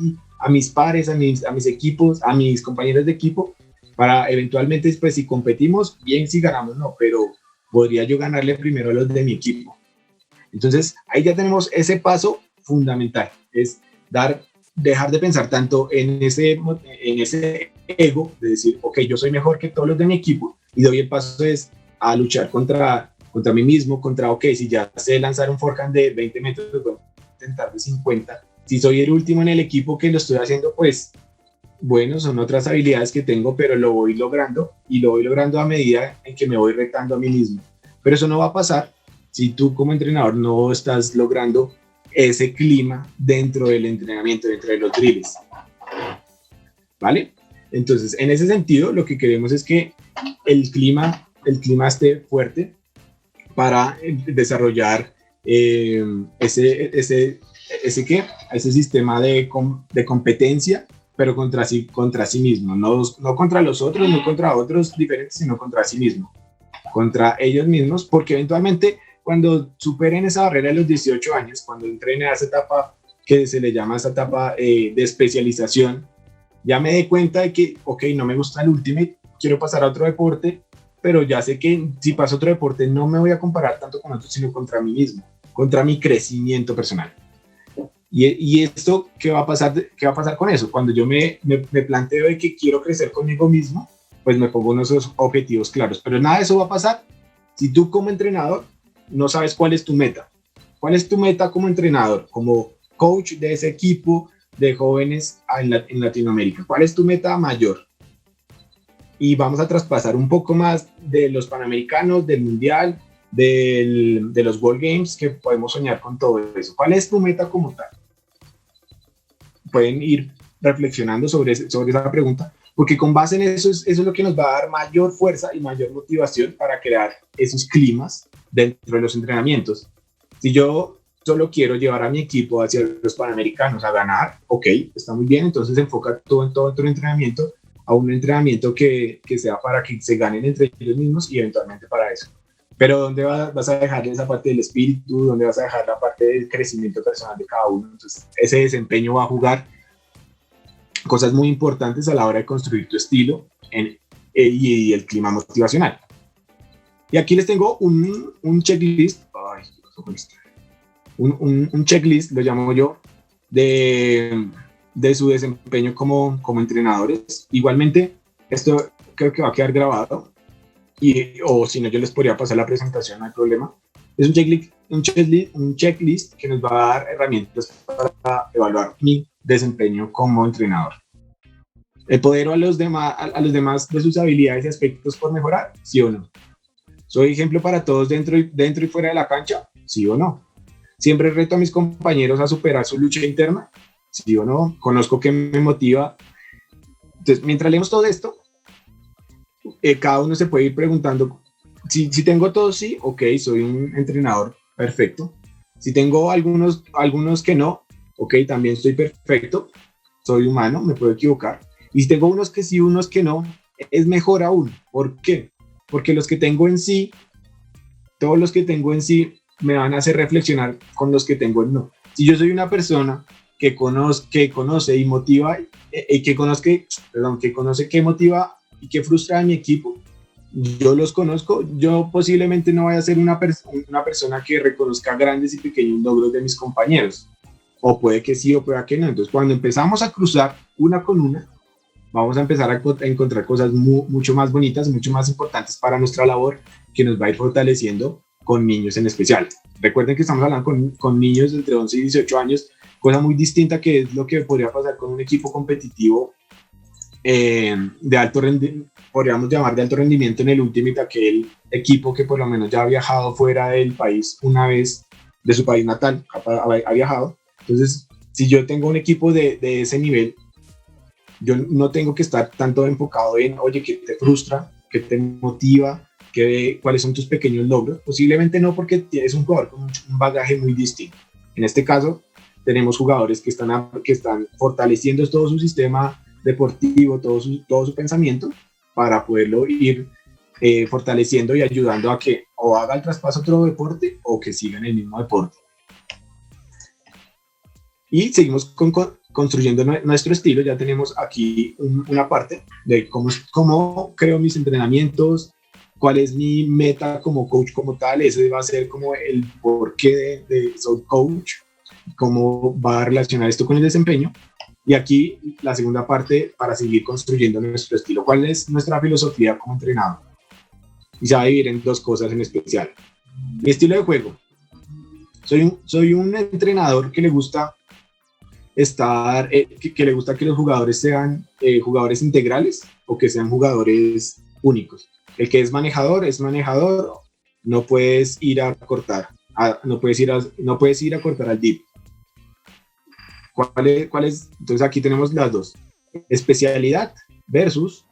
mis pares, a mis equipos, a mis compañeros de equipo, para eventualmente, pues si competimos, bien, si ganamos, no, pero podría yo ganarle primero a los de mi equipo. Entonces ahí ya tenemos ese paso fundamental, es dejar de pensar tanto en ese ego, de decir, ok, yo soy mejor que todos los de mi equipo, y doy el paso es a luchar contra mí mismo, ok, si ya sé lanzar un forehand de 20 metros, voy a intentar de 50. Si soy el último en el equipo que lo estoy haciendo, pues bueno, son otras habilidades que tengo, pero lo voy logrando, y lo voy logrando a medida en que me voy retando a mí mismo. Pero eso no va a pasar si tú como entrenador no estás logrando ese clima dentro del entrenamiento, dentro de los drills. ¿Vale? Entonces, en ese sentido, lo que queremos es que el clima esté fuerte para desarrollar ese sistema de competencia, pero contra sí mismo, no contra los otros, no contra otros diferentes, sino contra sí mismo. contra ellos mismos, porque eventualmente cuando superen esa barrera de los 18 años, cuando entren a esa etapa que se le llama esa etapa de especialización, ya me di cuenta de que, ok, no me gusta el Ultimate, quiero pasar a otro deporte, pero ya sé que si paso a otro deporte no me voy a comparar tanto con otros, sino contra mí mismo, contra mi crecimiento personal. Y esto, ¿qué va a pasar con eso? Cuando yo me planteo de que quiero crecer conmigo mismo, pues me pongo unos objetivos claros, pero nada de eso va a pasar si tú como entrenador no sabes cuál es tu meta. ¿Cuál es tu meta como entrenador, como coach de ese equipo de jóvenes en Latinoamérica? ¿Cuál es tu meta mayor? Y vamos a traspasar un poco más de los Panamericanos, del Mundial, de los World Games, que podemos soñar con todo eso. ¿Cuál es tu meta como tal? Pueden ir reflexionando sobre esa pregunta, porque con base en eso es lo que nos va a dar mayor fuerza y mayor motivación para crear esos climas dentro de los entrenamientos. Si yo solo quiero llevar a mi equipo hacia los Panamericanos a ganar, ok, está muy bien, entonces enfoca todo tu entrenamiento a un entrenamiento que sea para que se ganen entre ellos mismos y eventualmente para eso. Pero ¿dónde vas a dejar esa parte del espíritu? ¿Dónde vas a dejar la parte del crecimiento personal de cada uno? Entonces, ese desempeño va a jugar cosas muy importantes a la hora de construir tu estilo y el clima motivacional. Y aquí les tengo un checklist. Ay, un checklist, lo llamo yo, de su desempeño como entrenadores. Igualmente, esto creo que va a quedar grabado, o si no, yo les podría pasar la presentación, no hay problema. Es un checklist que nos va a dar herramientas para evaluar mi desempeño como entrenador. ¿Empodero a los demás de sus habilidades y aspectos por mejorar? ¿Sí o no? ¿Soy ejemplo para todos dentro y fuera de la cancha? ¿Sí o no? ¿Siempre reto a mis compañeros a superar su lucha interna? ¿Sí o no? ¿Conozco qué me motiva? Entonces, mientras leemos todo esto, cada uno se puede ir preguntando, si tengo todo, sí, ok, soy un entrenador perfecto. Si tengo algunos que no, ok, también estoy perfecto, soy humano, me puedo equivocar. Y si tengo unos que sí, unos que no, es mejor aún. ¿Por qué? Porque los que tengo en sí, todos los que tengo en sí, me van a hacer reflexionar con los que tengo en no. Si yo soy una persona que conoce y motiva, que conoce qué motiva y qué frustra a mi equipo, yo los conozco, yo posiblemente no vaya a ser una persona que reconozca grandes y pequeños logros de mis compañeros, o puede que sí o puede que no. Entonces, cuando empezamos a cruzar una con una, vamos a empezar a encontrar cosas mucho más bonitas, mucho más importantes para nuestra labor, que nos va a ir fortaleciendo con niños en especial. Recuerden que estamos hablando con niños entre 11 y 18 años, cosa muy distinta que es lo que podría pasar con un equipo competitivo de alto rendimiento, podríamos llamar de alto rendimiento en el Ultimate, aquel equipo que por lo menos ya ha viajado fuera del país una vez, de su país natal, ha viajado. Entonces, si yo tengo un equipo de ese nivel, yo no tengo que estar tanto enfocado en, oye, ¿qué te frustra? ¿Qué te motiva? ¿Cuáles son tus pequeños logros? Posiblemente no, porque tienes un jugador con un bagaje muy distinto. En este caso, tenemos jugadores que están fortaleciendo todo su sistema deportivo, todo su pensamiento, para poderlo ir fortaleciendo y ayudando a que o haga el traspaso a otro deporte o que siga en el mismo deporte. Y seguimos construyendo nuestro estilo. Ya tenemos aquí una parte de cómo creo mis entrenamientos, cuál es mi meta como coach como tal. Ese va a ser como el porqué de soy coach, cómo va a relacionar esto con el desempeño. Y aquí la segunda parte, para seguir construyendo nuestro estilo. ¿Cuál es nuestra filosofía como entrenador? Y se va a dividir en dos cosas en especial. Mi estilo de juego. Soy un entrenador que le gusta que le gusta que los jugadores sean jugadores integrales, o que sean jugadores únicos. El que es manejador, no puedes ir a cortar, no puedes ir a cortar al deep. ¿Cuál es? Entonces aquí tenemos las dos: especialidad versus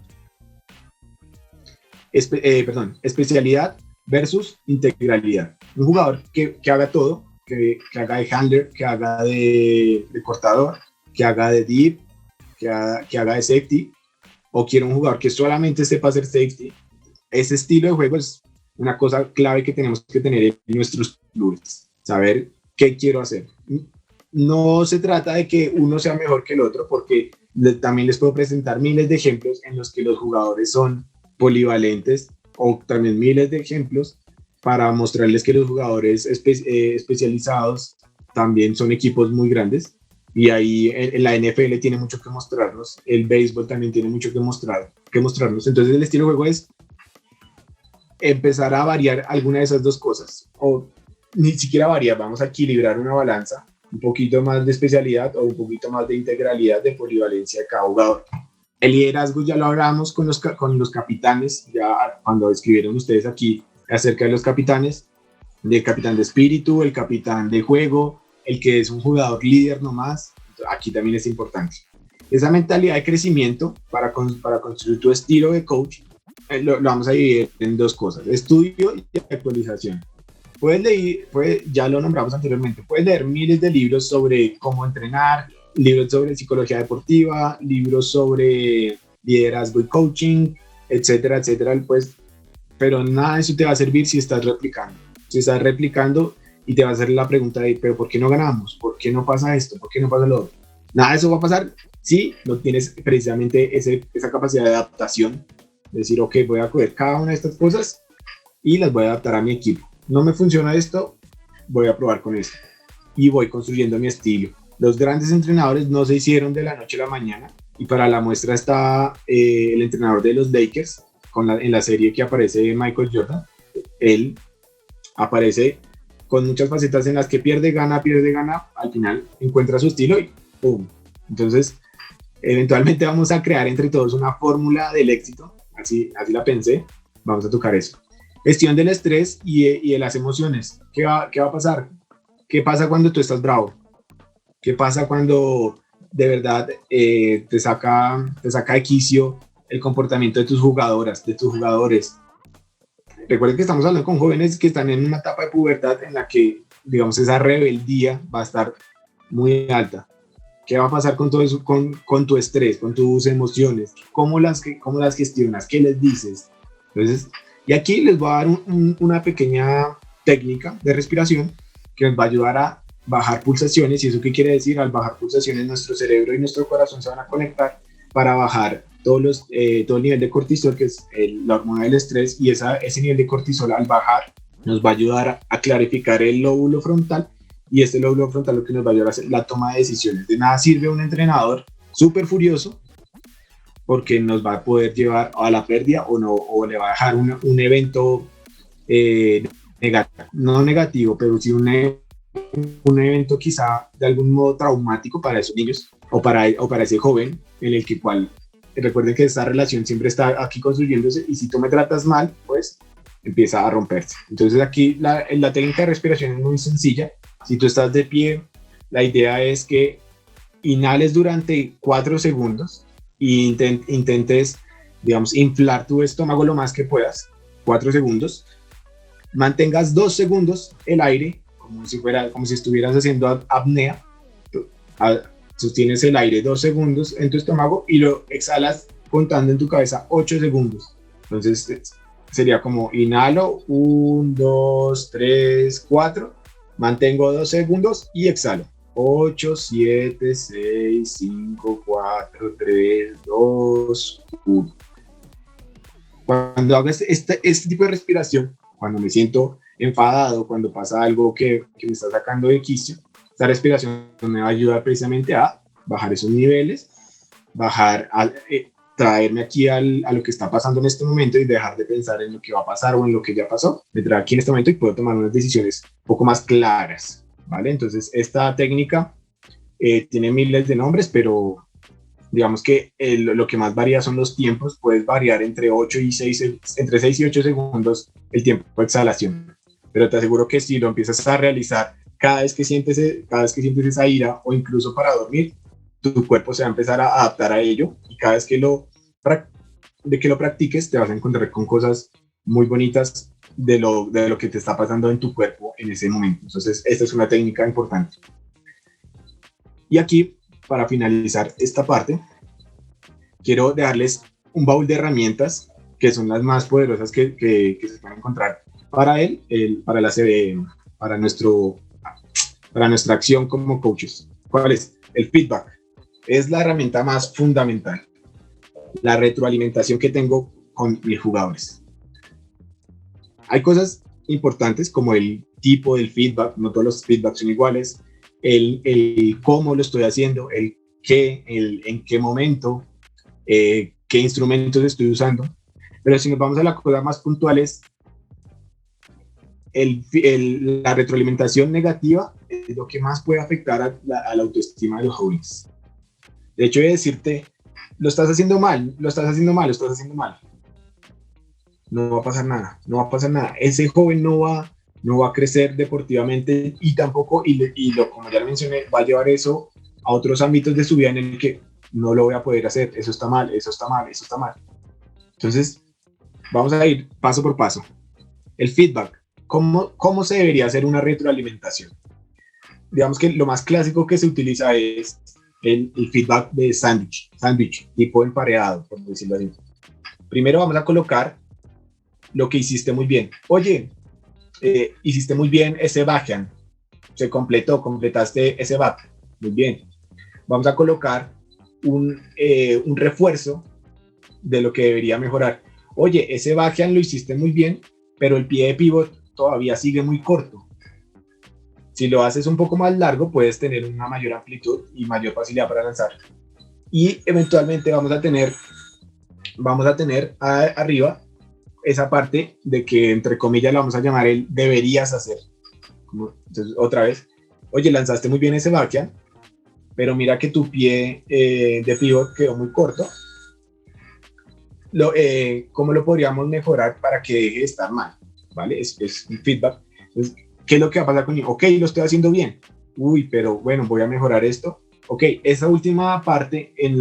especialidad versus integralidad. Un jugador que haga todo, que haga de handler, que haga de cortador, que haga de deep, que haga de safety, o quiere un jugador que solamente sepa hacer safety. Ese estilo de juego es una cosa clave que tenemos que tener en nuestros clubes, saber qué quiero hacer. No se trata de que uno sea mejor que el otro, porque también les puedo presentar miles de ejemplos en los que los jugadores son polivalentes, o también miles de ejemplos para mostrarles que los jugadores especializados también son equipos muy grandes. Y ahí en la NFL tiene mucho que mostrarnos, el béisbol también tiene mucho que mostrarnos. Entonces el estilo de juego es empezar a variar alguna de esas dos cosas, o ni siquiera variar, vamos a equilibrar una balanza, un poquito más de especialidad o un poquito más de integralidad, de polivalencia de cada jugador. El liderazgo ya lo hablamos con los capitanes, ya cuando escribieron ustedes aquí acerca de los capitanes, del capitán de espíritu, el capitán de juego, el que es un jugador líder nomás, aquí también es importante. Esa mentalidad de crecimiento para construir tu estilo de coach, lo vamos a dividir en dos cosas, estudio y actualización. Ya lo nombramos anteriormente, puedes leer miles de libros sobre cómo entrenar, libros sobre psicología deportiva, libros sobre liderazgo y coaching, etcétera, etcétera, pues, pero nada de eso te va a servir si estás replicando. Si estás replicando y te va a hacer la pregunta de, pero ¿por qué no ganamos? ¿Por qué no pasa esto? ¿Por qué no pasa lo otro? Nada de eso va a pasar si no tienes precisamente esa capacidad de adaptación, de decir, ok, voy a coger cada una de estas cosas y las voy a adaptar a mi equipo. No me funciona esto, voy a probar con esto. Y voy construyendo mi estilo. Los grandes entrenadores no se hicieron de la noche a la mañana. Y para la muestra está el entrenador de los Lakers, en la serie que aparece Michael Jordan. Él aparece con muchas facetas en las que pierde, gana, al final encuentra su estilo y ¡pum! Entonces, eventualmente vamos a crear entre todos una fórmula del éxito, así la pensé, vamos a tocar eso. Gestión del estrés y de las emociones. ¿Qué va a pasar? ¿Qué pasa cuando tú estás bravo? ¿Qué pasa cuando de verdad te saca de quicio el comportamiento de tus jugadoras, de tus jugadores? Recuerden que estamos hablando con jóvenes que están en una etapa de pubertad en la que, digamos, esa rebeldía va a estar muy alta. ¿Qué va a pasar con todo eso, con tu estrés, con tus emociones? ¿Cómo las gestionas? ¿Qué les dices? Entonces, y aquí les voy a dar una pequeña técnica de respiración que nos va a ayudar a bajar pulsaciones. ¿Y eso qué quiere decir? Al bajar pulsaciones, nuestro cerebro y nuestro corazón se van a conectar para bajar todo el nivel de cortisol, que es la hormona del estrés, y ese nivel de cortisol al bajar nos va a ayudar a clarificar el lóbulo frontal, y este lóbulo frontal lo que nos va a ayudar a hacer la toma de decisiones. De nada sirve un entrenador súper furioso, porque nos va a poder llevar a la pérdida o le va a dejar un evento no negativo, pero sí un evento quizá de algún modo traumático para esos niños o para ese joven, en el que recuerden que esta relación siempre está aquí construyéndose, y si tú me tratas mal, pues empieza a romperse. Entonces aquí la técnica de respiración es muy sencilla. Si tú estás de pie, la idea es que inhales durante 4 segundos e intentes, digamos, inflar tu estómago lo más que puedas, 4 segundos. Mantengas 2 segundos el aire, como si estuvieras haciendo apnea. Sostienes el aire 2 segundos en tu estómago y lo exhalas contando en tu cabeza 8 segundos. Entonces sería como inhalo, 1, 2, 3, 4, mantengo 2 segundos y exhalo. 8, 7, 6, 5, 4, 3, 2, 1. Cuando hago este tipo de respiración, cuando me siento enfadado, cuando pasa algo que me está sacando de quicio, esta respiración me va a ayudar precisamente a bajar esos niveles, traerme aquí a lo que está pasando en este momento y dejar de pensar en lo que va a pasar o en lo que ya pasó. Me trae aquí en este momento y puedo tomar unas decisiones un poco más claras, ¿vale? Entonces, esta técnica tiene miles de nombres, pero digamos que lo que más varía son los tiempos. Puedes variar entre 6 y 8 segundos el tiempo de exhalación, pero te aseguro que si lo empiezas a realizar cada vez que sientes esa ira, o incluso para dormir, tu cuerpo se va a empezar a adaptar a ello, y cada vez que lo practiques te vas a encontrar con cosas muy bonitas de lo que te está pasando en tu cuerpo en ese momento. Entonces, esta es una técnica importante. Y aquí, para finalizar esta parte, quiero dejarles un baúl de herramientas que son las más poderosas que se pueden encontrar para para, nuestro, para nuestra acción como coaches. ¿Cuál es? El feedback. Es la herramienta más fundamental. La retroalimentación que tengo con mis jugadores. Hay cosas importantes como el tipo del feedback, no todos los feedbacks son iguales, el cómo lo estoy haciendo, el qué, en qué momento, qué instrumentos estoy usando. Pero si nos vamos a las cosas más puntuales, la retroalimentación negativa es lo que más puede afectar a la autoestima de los jóvenes. De hecho, de decirte, lo estás haciendo mal, lo estás haciendo mal, lo estás haciendo mal. No va a pasar nada, no va a pasar nada. Ese joven no va a crecer deportivamente y tampoco, como ya lo mencioné, va a llevar eso a otros ámbitos de su vida en el que no lo voy a poder hacer. Eso está mal, eso está mal, eso está mal. Entonces, vamos a ir paso por paso. El feedback. ¿Cómo se debería hacer una retroalimentación? Digamos que lo más clásico que se utiliza es el feedback de sándwich, tipo emparedado, por decirlo así. Primero vamos a colocar lo que hiciste muy bien. Oye, hiciste muy bien ese backhand. Se completaste ese back. Muy bien. Vamos a colocar un refuerzo de lo que debería mejorar. Oye, ese backhand lo hiciste muy bien, pero el pie de pivot todavía sigue muy corto. Si lo haces un poco más largo, puedes tener una mayor amplitud y mayor facilidad para lanzar. Y eventualmente vamos a tener arriba esa parte de que, entre comillas, la vamos a llamar el deberías hacer. Entonces, otra vez, oye, lanzaste muy bien ese backhand, pero mira que tu pie de pivot quedó muy corto. ¿Cómo lo podríamos mejorar para que deje de estar mal? ¿Vale? Es un feedback. Entonces, ¿qué es lo que va a pasar conmigo? Ok, lo estoy haciendo bien. Uy, pero bueno, voy a mejorar esto. Ok, esa última parte en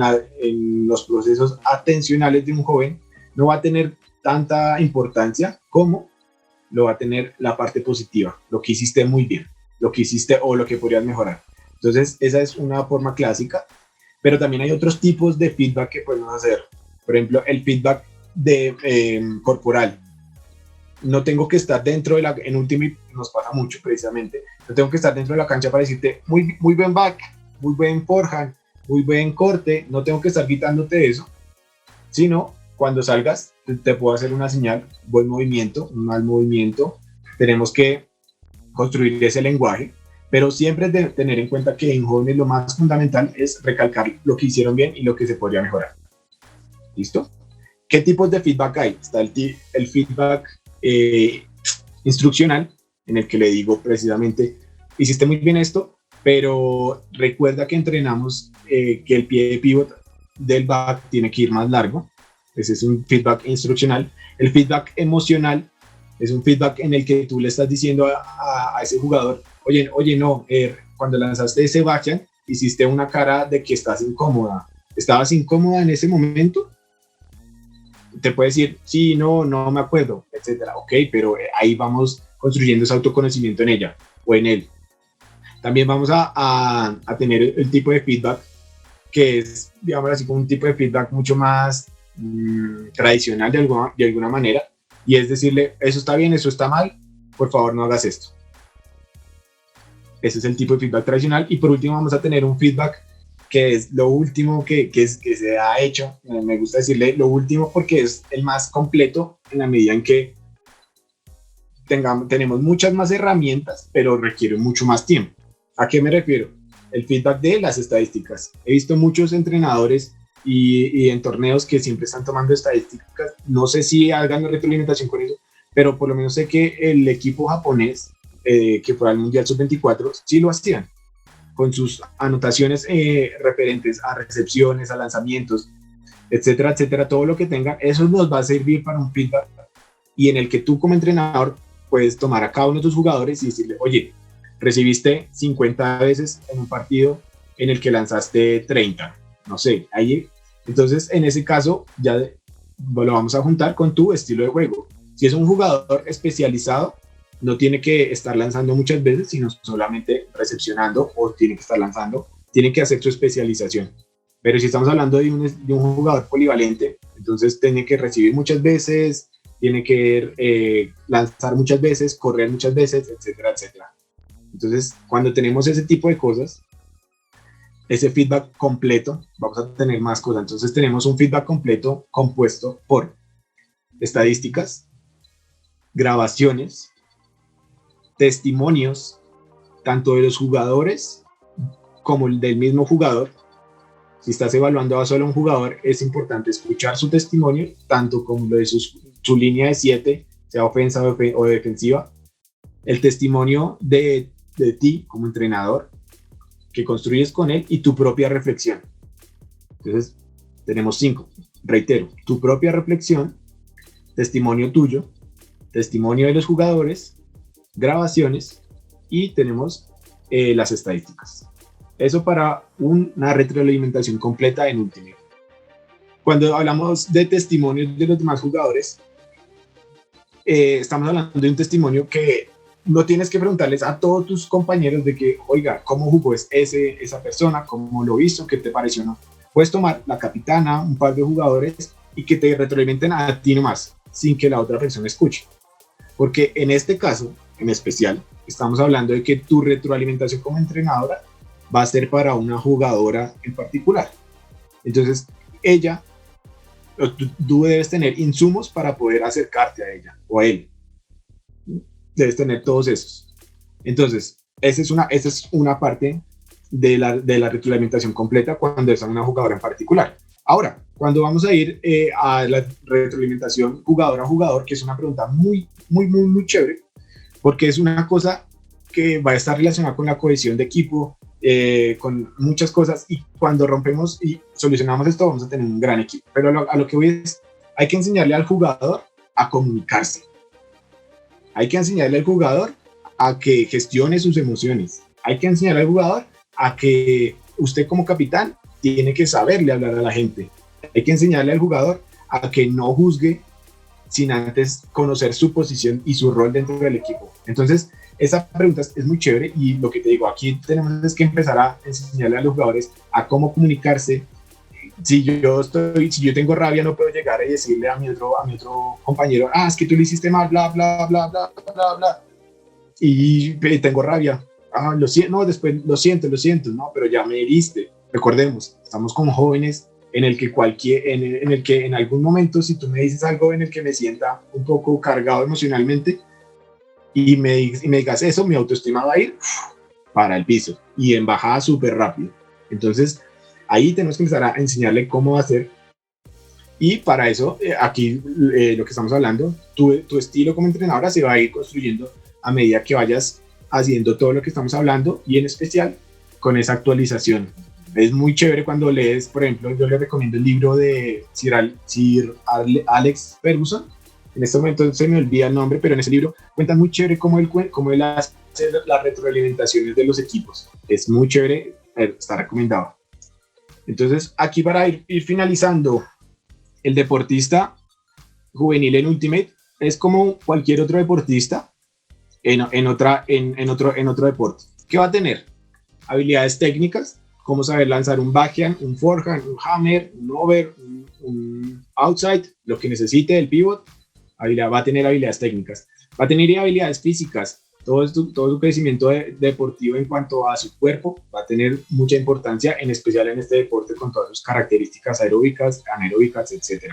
los procesos atencionales de un joven no va a tener tanta importancia como lo va a tener la parte positiva, lo que hiciste muy bien, lo que hiciste o lo que podrías mejorar. Entonces, esa es una forma clásica, pero también hay otros tipos de feedback que podemos hacer. Por ejemplo, el feedback corporal. No tengo que estar dentro en Ultimate, nos pasa mucho precisamente, no tengo que estar dentro de la cancha para decirte muy buen back, muy buen forehand, muy buen corte, no tengo que estar quitándote eso, sino cuando salgas te puedo hacer una señal, buen movimiento, un mal movimiento. Tenemos que construir ese lenguaje, pero siempre de tener en cuenta que en jóvenes lo más fundamental es recalcar lo que hicieron bien y lo que se podría mejorar. ¿Listo? ¿Qué tipos de feedback hay? Está el feedback instruccional, en el que le digo precisamente, hiciste muy bien esto, pero recuerda que entrenamos que el pie de pivot del back tiene que ir más largo. Ese es un feedback instruccional. El feedback emocional es un feedback en el que tú le estás diciendo a ese jugador, oye, no, cuando lanzaste ese backhand, hiciste una cara de que estás incómoda. ¿Estabas incómoda en ese momento? Te puede decir, sí, no me acuerdo, etcétera. Ok, pero ahí vamos construyendo ese autoconocimiento en ella o en él. También vamos a tener el tipo de feedback que es, digamos así, como un tipo de feedback mucho más tradicional de alguna manera, y es decirle, eso está bien, eso está mal, por favor no hagas esto. Ese es el tipo de feedback tradicional. Y por último vamos a tener un feedback que es lo último que se ha hecho. Me gusta decirle lo último porque es el más completo en la medida en que tenemos muchas más herramientas, pero requiere mucho más tiempo. ¿A qué me refiero? El feedback de las estadísticas. He visto muchos entrenadores y en torneos que siempre están tomando estadísticas. No sé si hagan retroalimentación con eso, pero por lo menos sé que el equipo japonés que fue al Mundial Sub-24 sí lo hacían, con sus anotaciones referentes a recepciones, a lanzamientos, etcétera, etcétera, todo lo que tengan, eso nos va a servir para un feedback y en el que tú como entrenador puedes tomar a cada uno de tus jugadores y decirle, oye, recibiste 50 veces en un partido en el que lanzaste 30, no sé, ahí, entonces en ese caso ya lo vamos a juntar con tu estilo de juego. Si es un jugador especializado, no tiene que estar lanzando muchas veces, sino solamente recepcionando, o tiene que estar lanzando, tiene que hacer su especialización. Pero si estamos hablando de un jugador polivalente, entonces tiene que recibir muchas veces, tiene que lanzar muchas veces, correr muchas veces, etcétera, etcétera. Entonces, cuando tenemos ese tipo de cosas, ese feedback completo, vamos a tener más cosas. Entonces, tenemos un feedback completo compuesto por estadísticas, grabaciones, testimonios, tanto de los jugadores como el del mismo jugador. Si estás evaluando a solo un jugador, es importante escuchar su testimonio, tanto como lo de su línea de 7, sea ofensa o defensiva, el testimonio de ti como entrenador, que construyes con él, y tu propia reflexión. Entonces, tenemos 5. Reitero, tu propia reflexión, testimonio tuyo, testimonio de los jugadores, grabaciones, y tenemos las estadísticas. Eso para una retroalimentación completa en Ultimate. Cuando hablamos de testimonios de los demás jugadores, estamos hablando de un testimonio que no tienes que preguntarles a todos tus compañeros de que, oiga, ¿cómo jugó esa persona? ¿Cómo lo hizo? ¿Qué te pareció? No. Puedes tomar la capitana, un par de jugadores y que te retroalimenten a ti nomás, sin que la otra persona escuche. Porque en este caso, en especial, estamos hablando de que tu retroalimentación como entrenadora va a ser para una jugadora en particular. Entonces, tú debes tener insumos para poder acercarte a ella o a él. Debes tener todos esos. Entonces, esa es una parte de la retroalimentación completa cuando es a una jugadora en particular. Ahora, cuando vamos a ir a la retroalimentación jugador a jugador, que es una pregunta muy, muy, muy, muy chévere, porque es una cosa que va a estar relacionada con la cohesión de equipo, con muchas cosas, y cuando rompemos y solucionamos esto vamos a tener un gran equipo. Pero a lo que voy es, hay que enseñarle al jugador a comunicarse, hay que enseñarle al jugador a que gestione sus emociones, hay que enseñarle al jugador a que usted como capitán tiene que saberle hablar a la gente, hay que enseñarle al jugador a que no juzgue sin antes conocer su posición y su rol dentro del equipo. Entonces, esa pregunta es muy chévere, y lo que te digo, aquí tenemos es que empezar a enseñarle a los jugadores a cómo comunicarse. Si yo tengo rabia, no puedo llegar y decirle a mi otro compañero, es que tú lo hiciste mal, bla, bla, bla, bla, bla, bla, y tengo rabia. Lo siento, no, después lo siento, no, pero ya me heriste. Recordemos, estamos como jóvenes en el que en el que en algún momento, si tú me dices algo en el que me sienta un poco cargado emocionalmente, y me digas eso, mi autoestima va a ir para el piso y en bajada súper rápido. Entonces, ahí tenemos que empezar a enseñarle cómo hacer. Y para eso, aquí lo que estamos hablando, tu estilo como entrenadora se va a ir construyendo a medida que vayas haciendo todo lo que estamos hablando, y en especial con esa actualización. Es muy chévere cuando lees, por ejemplo, yo le recomiendo el libro de Sir Alex Ferguson. En este momento se me olvida el nombre, pero en ese libro cuenta muy chévere cómo él hace las retroalimentaciones de los equipos. Es muy chévere, está recomendado. Entonces, aquí para ir finalizando, el deportista juvenil en Ultimate es como cualquier otro deportista en otro deporte. ¿Qué va a tener? Habilidades técnicas, como saber lanzar un backhand, un forehand, un hammer, un over, un outside, lo que necesite el pivot. Va a tener habilidades técnicas, va a tener habilidades físicas, todo su crecimiento deportivo en cuanto a su cuerpo va a tener mucha importancia, en especial en este deporte con todas sus características aeróbicas, anaeróbicas, etc.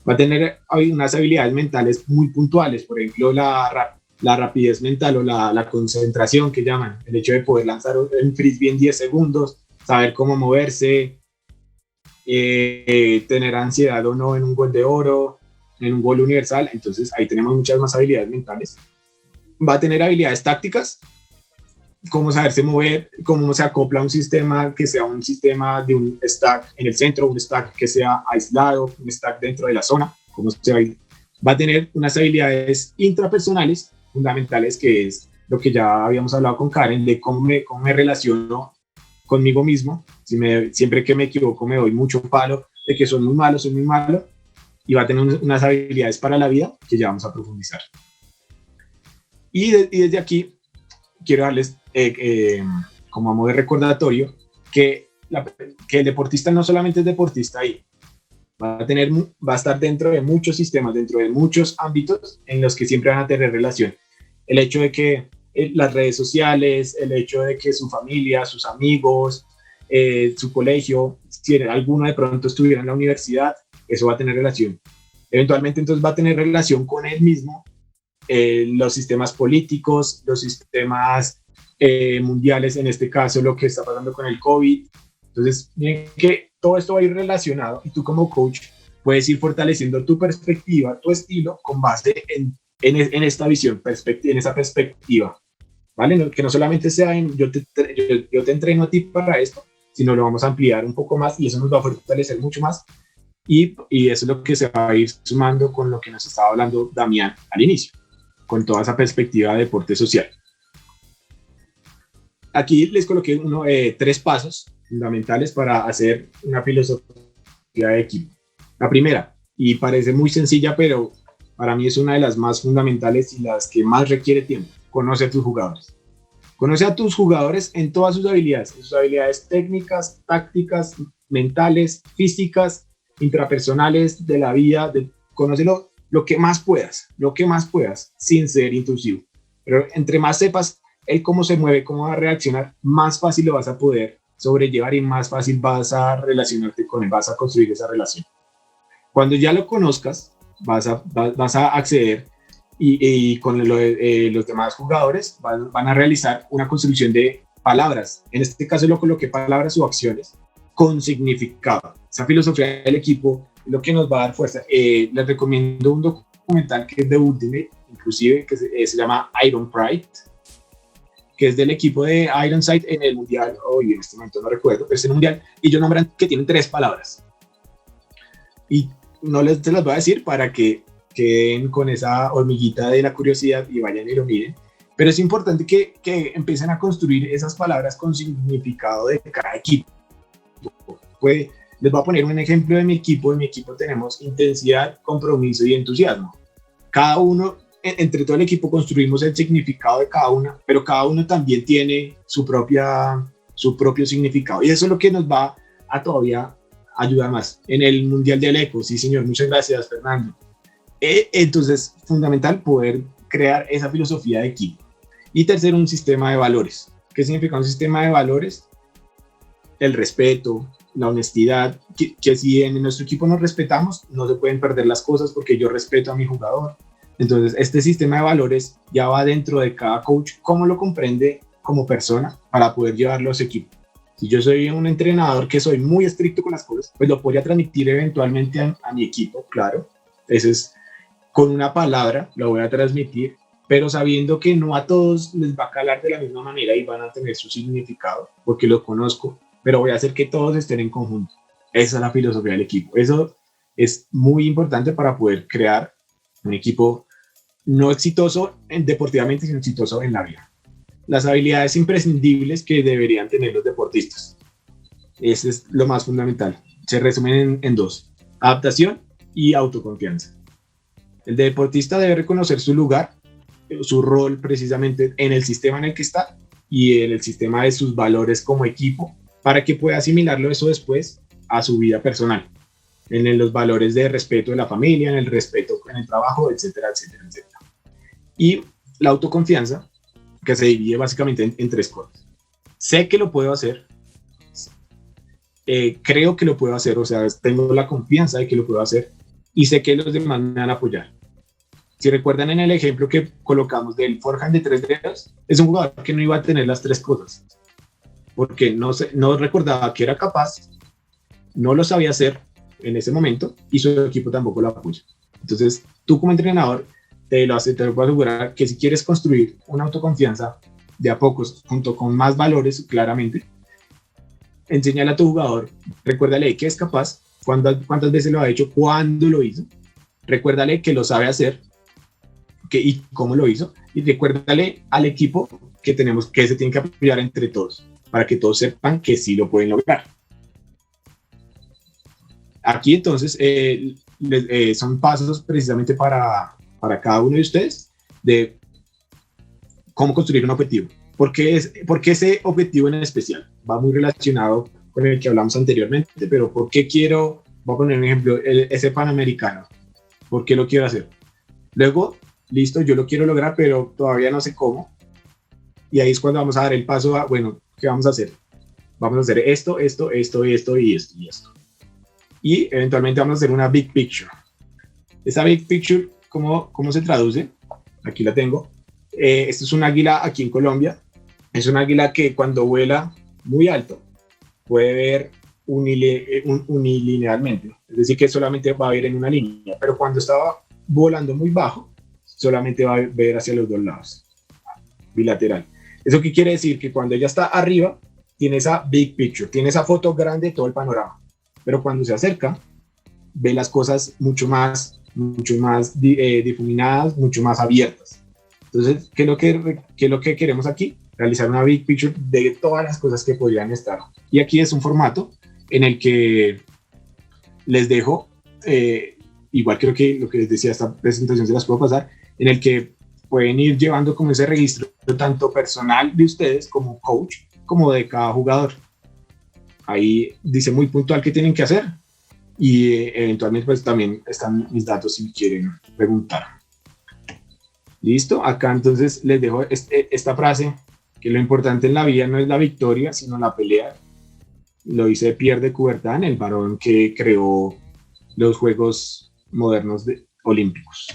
Va a tener unas habilidades mentales muy puntuales, por ejemplo la rapidez mental o la concentración que llaman, el hecho de poder lanzar un frisbee en 10 segundos, saber cómo moverse, tener ansiedad o no en un gol de oro, en un gol universal. Entonces ahí tenemos muchas más habilidades mentales. Va a tener habilidades tácticas, cómo saberse mover, cómo se acopla a un sistema que sea un sistema de un stack en el centro, un stack que sea aislado, un stack dentro de la zona, cómo se va a tener unas habilidades intrapersonales fundamentales, que es lo que ya habíamos hablado con Karen, de cómo me relaciono conmigo mismo. Siempre que me equivoco me doy mucho palo de que soy muy malo, y va a tener unas habilidades para la vida que ya vamos a profundizar. Y desde aquí quiero darles como a modo de recordatorio que el deportista no solamente es deportista ahí, Va a estar dentro de muchos sistemas, dentro de muchos ámbitos en los que siempre van a tener relación. El hecho de que las redes sociales, el hecho de que su familia, sus amigos, su colegio, si alguno de pronto estuviera en la universidad, eso va a tener relación. Eventualmente entonces va a tener relación con él mismo, los sistemas políticos, los sistemas mundiales, en este caso lo que está pasando con el COVID. Entonces, miren que todo esto va a ir relacionado y tú como coach puedes ir fortaleciendo tu perspectiva, tu estilo con base en esta visión, en esa perspectiva, ¿vale? Que no solamente sea en yo te entreno a ti para esto, sino lo vamos a ampliar un poco más y eso nos va a fortalecer mucho más y eso es lo que se va a ir sumando con lo que nos estaba hablando Damián al inicio, con toda esa perspectiva de deporte social. Aquí les coloqué 3 pasos fundamentales para hacer una filosofía de equipo. La primera, y parece muy sencilla, pero para mí es una de las más fundamentales y las que más requiere tiempo. Conoce a tus jugadores. Conoce a tus jugadores en todas sus habilidades técnicas, tácticas, mentales, físicas, intrapersonales, de la vida. Conócelo lo que más puedas, sin ser intrusivo. Pero entre más sepas él cómo se mueve, cómo va a reaccionar, más fácil lo vas a poder sobrellevar y más fácil vas a relacionarte con él, vas a construir esa relación. Cuando ya lo conozcas, vas a acceder y con los demás jugadores van a realizar una construcción de palabras. En este caso lo coloqué palabras o acciones con significado. Esa filosofía del equipo es lo que nos va a dar fuerza. Les recomiendo un documental que es de Ultimate, inclusive, que se llama Iron Pride, que es del equipo de Ironside en el Mundial, hoy en este momento no recuerdo, pero es en el Mundial, y ellos nombran que tienen 3 palabras. Y no se las voy a decir para que queden con esa hormiguita de la curiosidad y vayan y lo miren, pero es importante que empiecen a construir esas palabras con significado de cada equipo. Les voy a poner un ejemplo de mi equipo. En mi equipo tenemos intensidad, compromiso y entusiasmo. Cada uno, entre todo el equipo, construimos el significado de cada una, pero cada uno también tiene su propio significado. Y eso es lo que nos va a todavía ayudar más. En el Mundial del Eco, sí señor, muchas gracias Fernando. Entonces, fundamental poder crear esa filosofía de equipo. Y tercero, un sistema de valores. ¿Qué significa un sistema de valores? El respeto, la honestidad, que si en nuestro equipo nos respetamos, no se pueden perder las cosas porque yo respeto a mi jugador. Entonces, este sistema de valores ya va dentro de cada coach, cómo lo comprende como persona para poder llevarlo a su equipo. Si yo soy un entrenador que soy muy estricto con las cosas, pues lo podría transmitir eventualmente a mi equipo, claro. Eso es, con una palabra lo voy a transmitir, pero sabiendo que no a todos les va a calar de la misma manera y van a tener su significado, porque lo conozco, pero voy a hacer que todos estén en conjunto. Esa es la filosofía del equipo. Eso es muy importante para poder crear un equipo no exitoso deportivamente, sino exitoso en la vida. Las habilidades imprescindibles que deberían tener los deportistas. Eso es lo más fundamental. Se resumen en 2: adaptación y autoconfianza. El deportista debe reconocer su lugar, su rol precisamente en el sistema en el que está y en el sistema de sus valores como equipo, para que pueda asimilarlo eso después a su vida personal, en los valores de respeto de la familia, en el respeto en el trabajo, etcétera, etcétera, etcétera. Y la autoconfianza, que se divide básicamente en 3 cosas. Sé que lo puedo hacer, creo que lo puedo hacer, o sea, tengo la confianza de que lo puedo hacer y sé que los demás me van a apoyar. Si recuerdan en el ejemplo que colocamos del forehand de 3 dedos, es un jugador que no iba a tener las 3 cosas, porque no recordaba que era capaz, no lo sabía hacer en ese momento y su equipo tampoco lo apoya. Entonces, tú como entrenador, te lo puedo asegurar que si quieres construir una autoconfianza de a pocos, junto con más valores, claramente, enséñale a tu jugador, recuérdale que es capaz, cuántas veces lo ha hecho, cuándo lo hizo, recuérdale que lo sabe hacer y cómo lo hizo, y recuérdale al equipo que se tiene que apoyar entre todos, para que todos sepan que sí lo pueden lograr. Aquí entonces son pasos precisamente para cada uno de ustedes de cómo construir un objetivo. Porque ese objetivo en especial va muy relacionado con el que hablamos anteriormente, pero ¿por qué quiero voy a poner un ejemplo, ese Panamericano. ¿Por qué lo quiero hacer? Luego, listo, yo lo quiero lograr, pero todavía no sé cómo. Y ahí es cuando vamos a dar el paso a, bueno, ¿qué vamos a hacer? Vamos a hacer esto, esto, esto, y esto, y esto, y esto. Y eventualmente vamos a hacer una big picture. Esa big picture, ¿cómo se traduce? Aquí la tengo. Esto es un águila aquí en Colombia. Es un águila que cuando vuela muy alto puede ver unilinealmente. Es decir, que solamente va a ver en una línea. Pero cuando estaba volando muy bajo, solamente va a ver hacia los dos lados. Bilateral. ¿Eso qué quiere decir? Que cuando ella está arriba, tiene esa big picture, tiene esa foto grande de todo el panorama. Pero cuando se acerca, ve las cosas mucho más difuminadas, mucho más abiertas. Entonces, ¿qué es lo que queremos aquí? Realizar una big picture de todas las cosas que podrían estar. Y aquí es un formato en el que les dejo, igual creo que lo que les decía, esta presentación se las puedo pasar, en el que pueden ir llevando como ese registro tanto personal de ustedes como coach, como de cada jugador. Ahí dice muy puntual qué tienen que hacer y eventualmente pues también están mis datos si quieren preguntar. Listo, acá entonces les dejo esta frase, que lo importante en la vida no es la victoria, sino la pelea. Lo dice Pierre de Coubertin, el varón que creó los Juegos Modernos Olímpicos.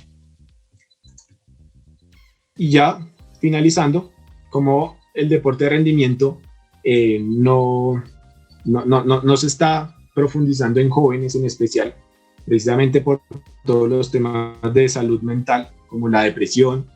Y ya finalizando, como el deporte de rendimiento no se está profundizando en jóvenes en especial, precisamente por todos los temas de salud mental, como la depresión,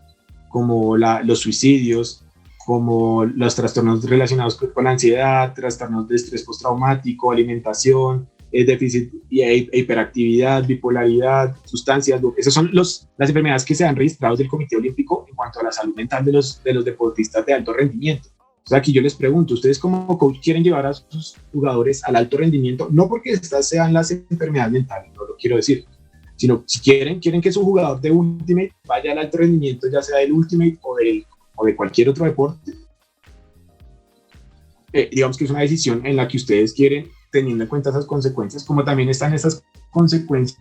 como los suicidios, como los trastornos relacionados con la ansiedad, trastornos de estrés postraumático, alimentación, déficit e hiperactividad, bipolaridad, sustancias. Esas son las enfermedades que se han registrado del Comité Olímpico en cuanto a la salud mental de los deportistas de alto rendimiento. O sea, aquí yo les pregunto, ¿ustedes como coach quieren llevar a sus jugadores al alto rendimiento? No porque estas sean las enfermedades mentales, no lo quiero decir, sino si quieren que su jugador de Ultimate vaya al alto rendimiento, ya sea del Ultimate o de cualquier otro deporte. Digamos que es una decisión en la que ustedes quieren, teniendo en cuenta esas consecuencias, como también están esas consecuencias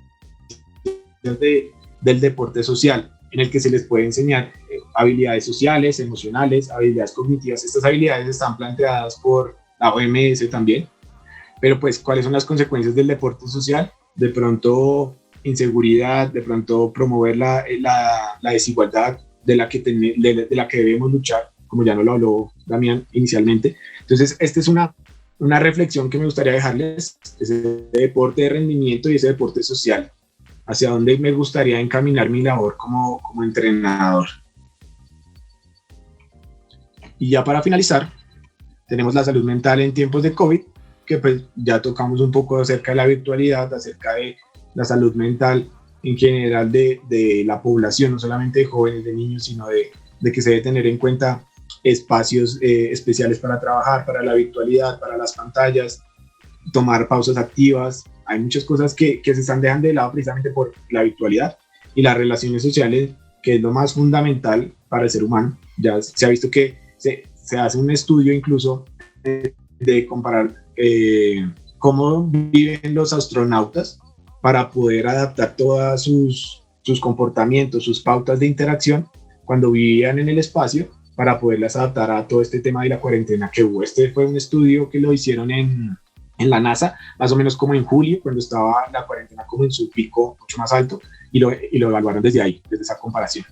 del deporte social, en el que se les puede enseñar habilidades sociales, emocionales, habilidades cognitivas. Estas habilidades están planteadas por la OMS también, pero pues, ¿cuáles son las consecuencias del deporte social? De pronto, inseguridad, de pronto promover la desigualdad de la que debemos luchar, como ya nos lo habló Damián inicialmente. Entonces, esta es una reflexión que me gustaría dejarles, ese deporte de rendimiento y ese deporte social, hacia dónde me gustaría encaminar mi labor como entrenador. Y ya para finalizar, tenemos la salud mental en tiempos de COVID, que pues ya tocamos un poco acerca de la virtualidad, acerca de la salud mental en general de la población, no solamente de jóvenes, de niños, sino de que se debe tener en cuenta espacios especiales para trabajar, para la virtualidad, para las pantallas, tomar pausas activas. Hay muchas cosas que se están dejando de lado precisamente por la virtualidad y las relaciones sociales, que es lo más fundamental para el ser humano. Ya se ha visto que se hace un estudio incluso de comparar cómo viven los astronautas para poder adaptar todos sus comportamientos, sus pautas de interacción cuando vivían en el espacio, para poderlas adaptar a todo este tema de la cuarentena que hubo. Este fue un estudio que lo hicieron en la NASA, más o menos como en julio, cuando estaba la cuarentena como en su pico mucho más alto, y lo evaluaron desde ahí, desde esa comparación.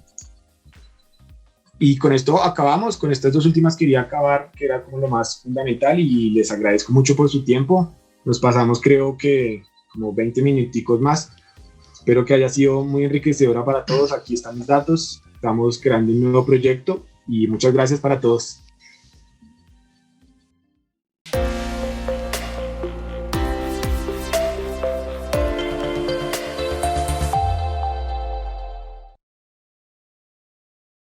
Y con esto acabamos, con estas dos últimas quería acabar, que era como lo más fundamental, y les agradezco mucho por su tiempo. Nos pasamos, creo que como 20 minuticos más. Espero que haya sido muy enriquecedora para todos. Aquí están mis datos, estamos creando un nuevo proyecto y muchas gracias para todos.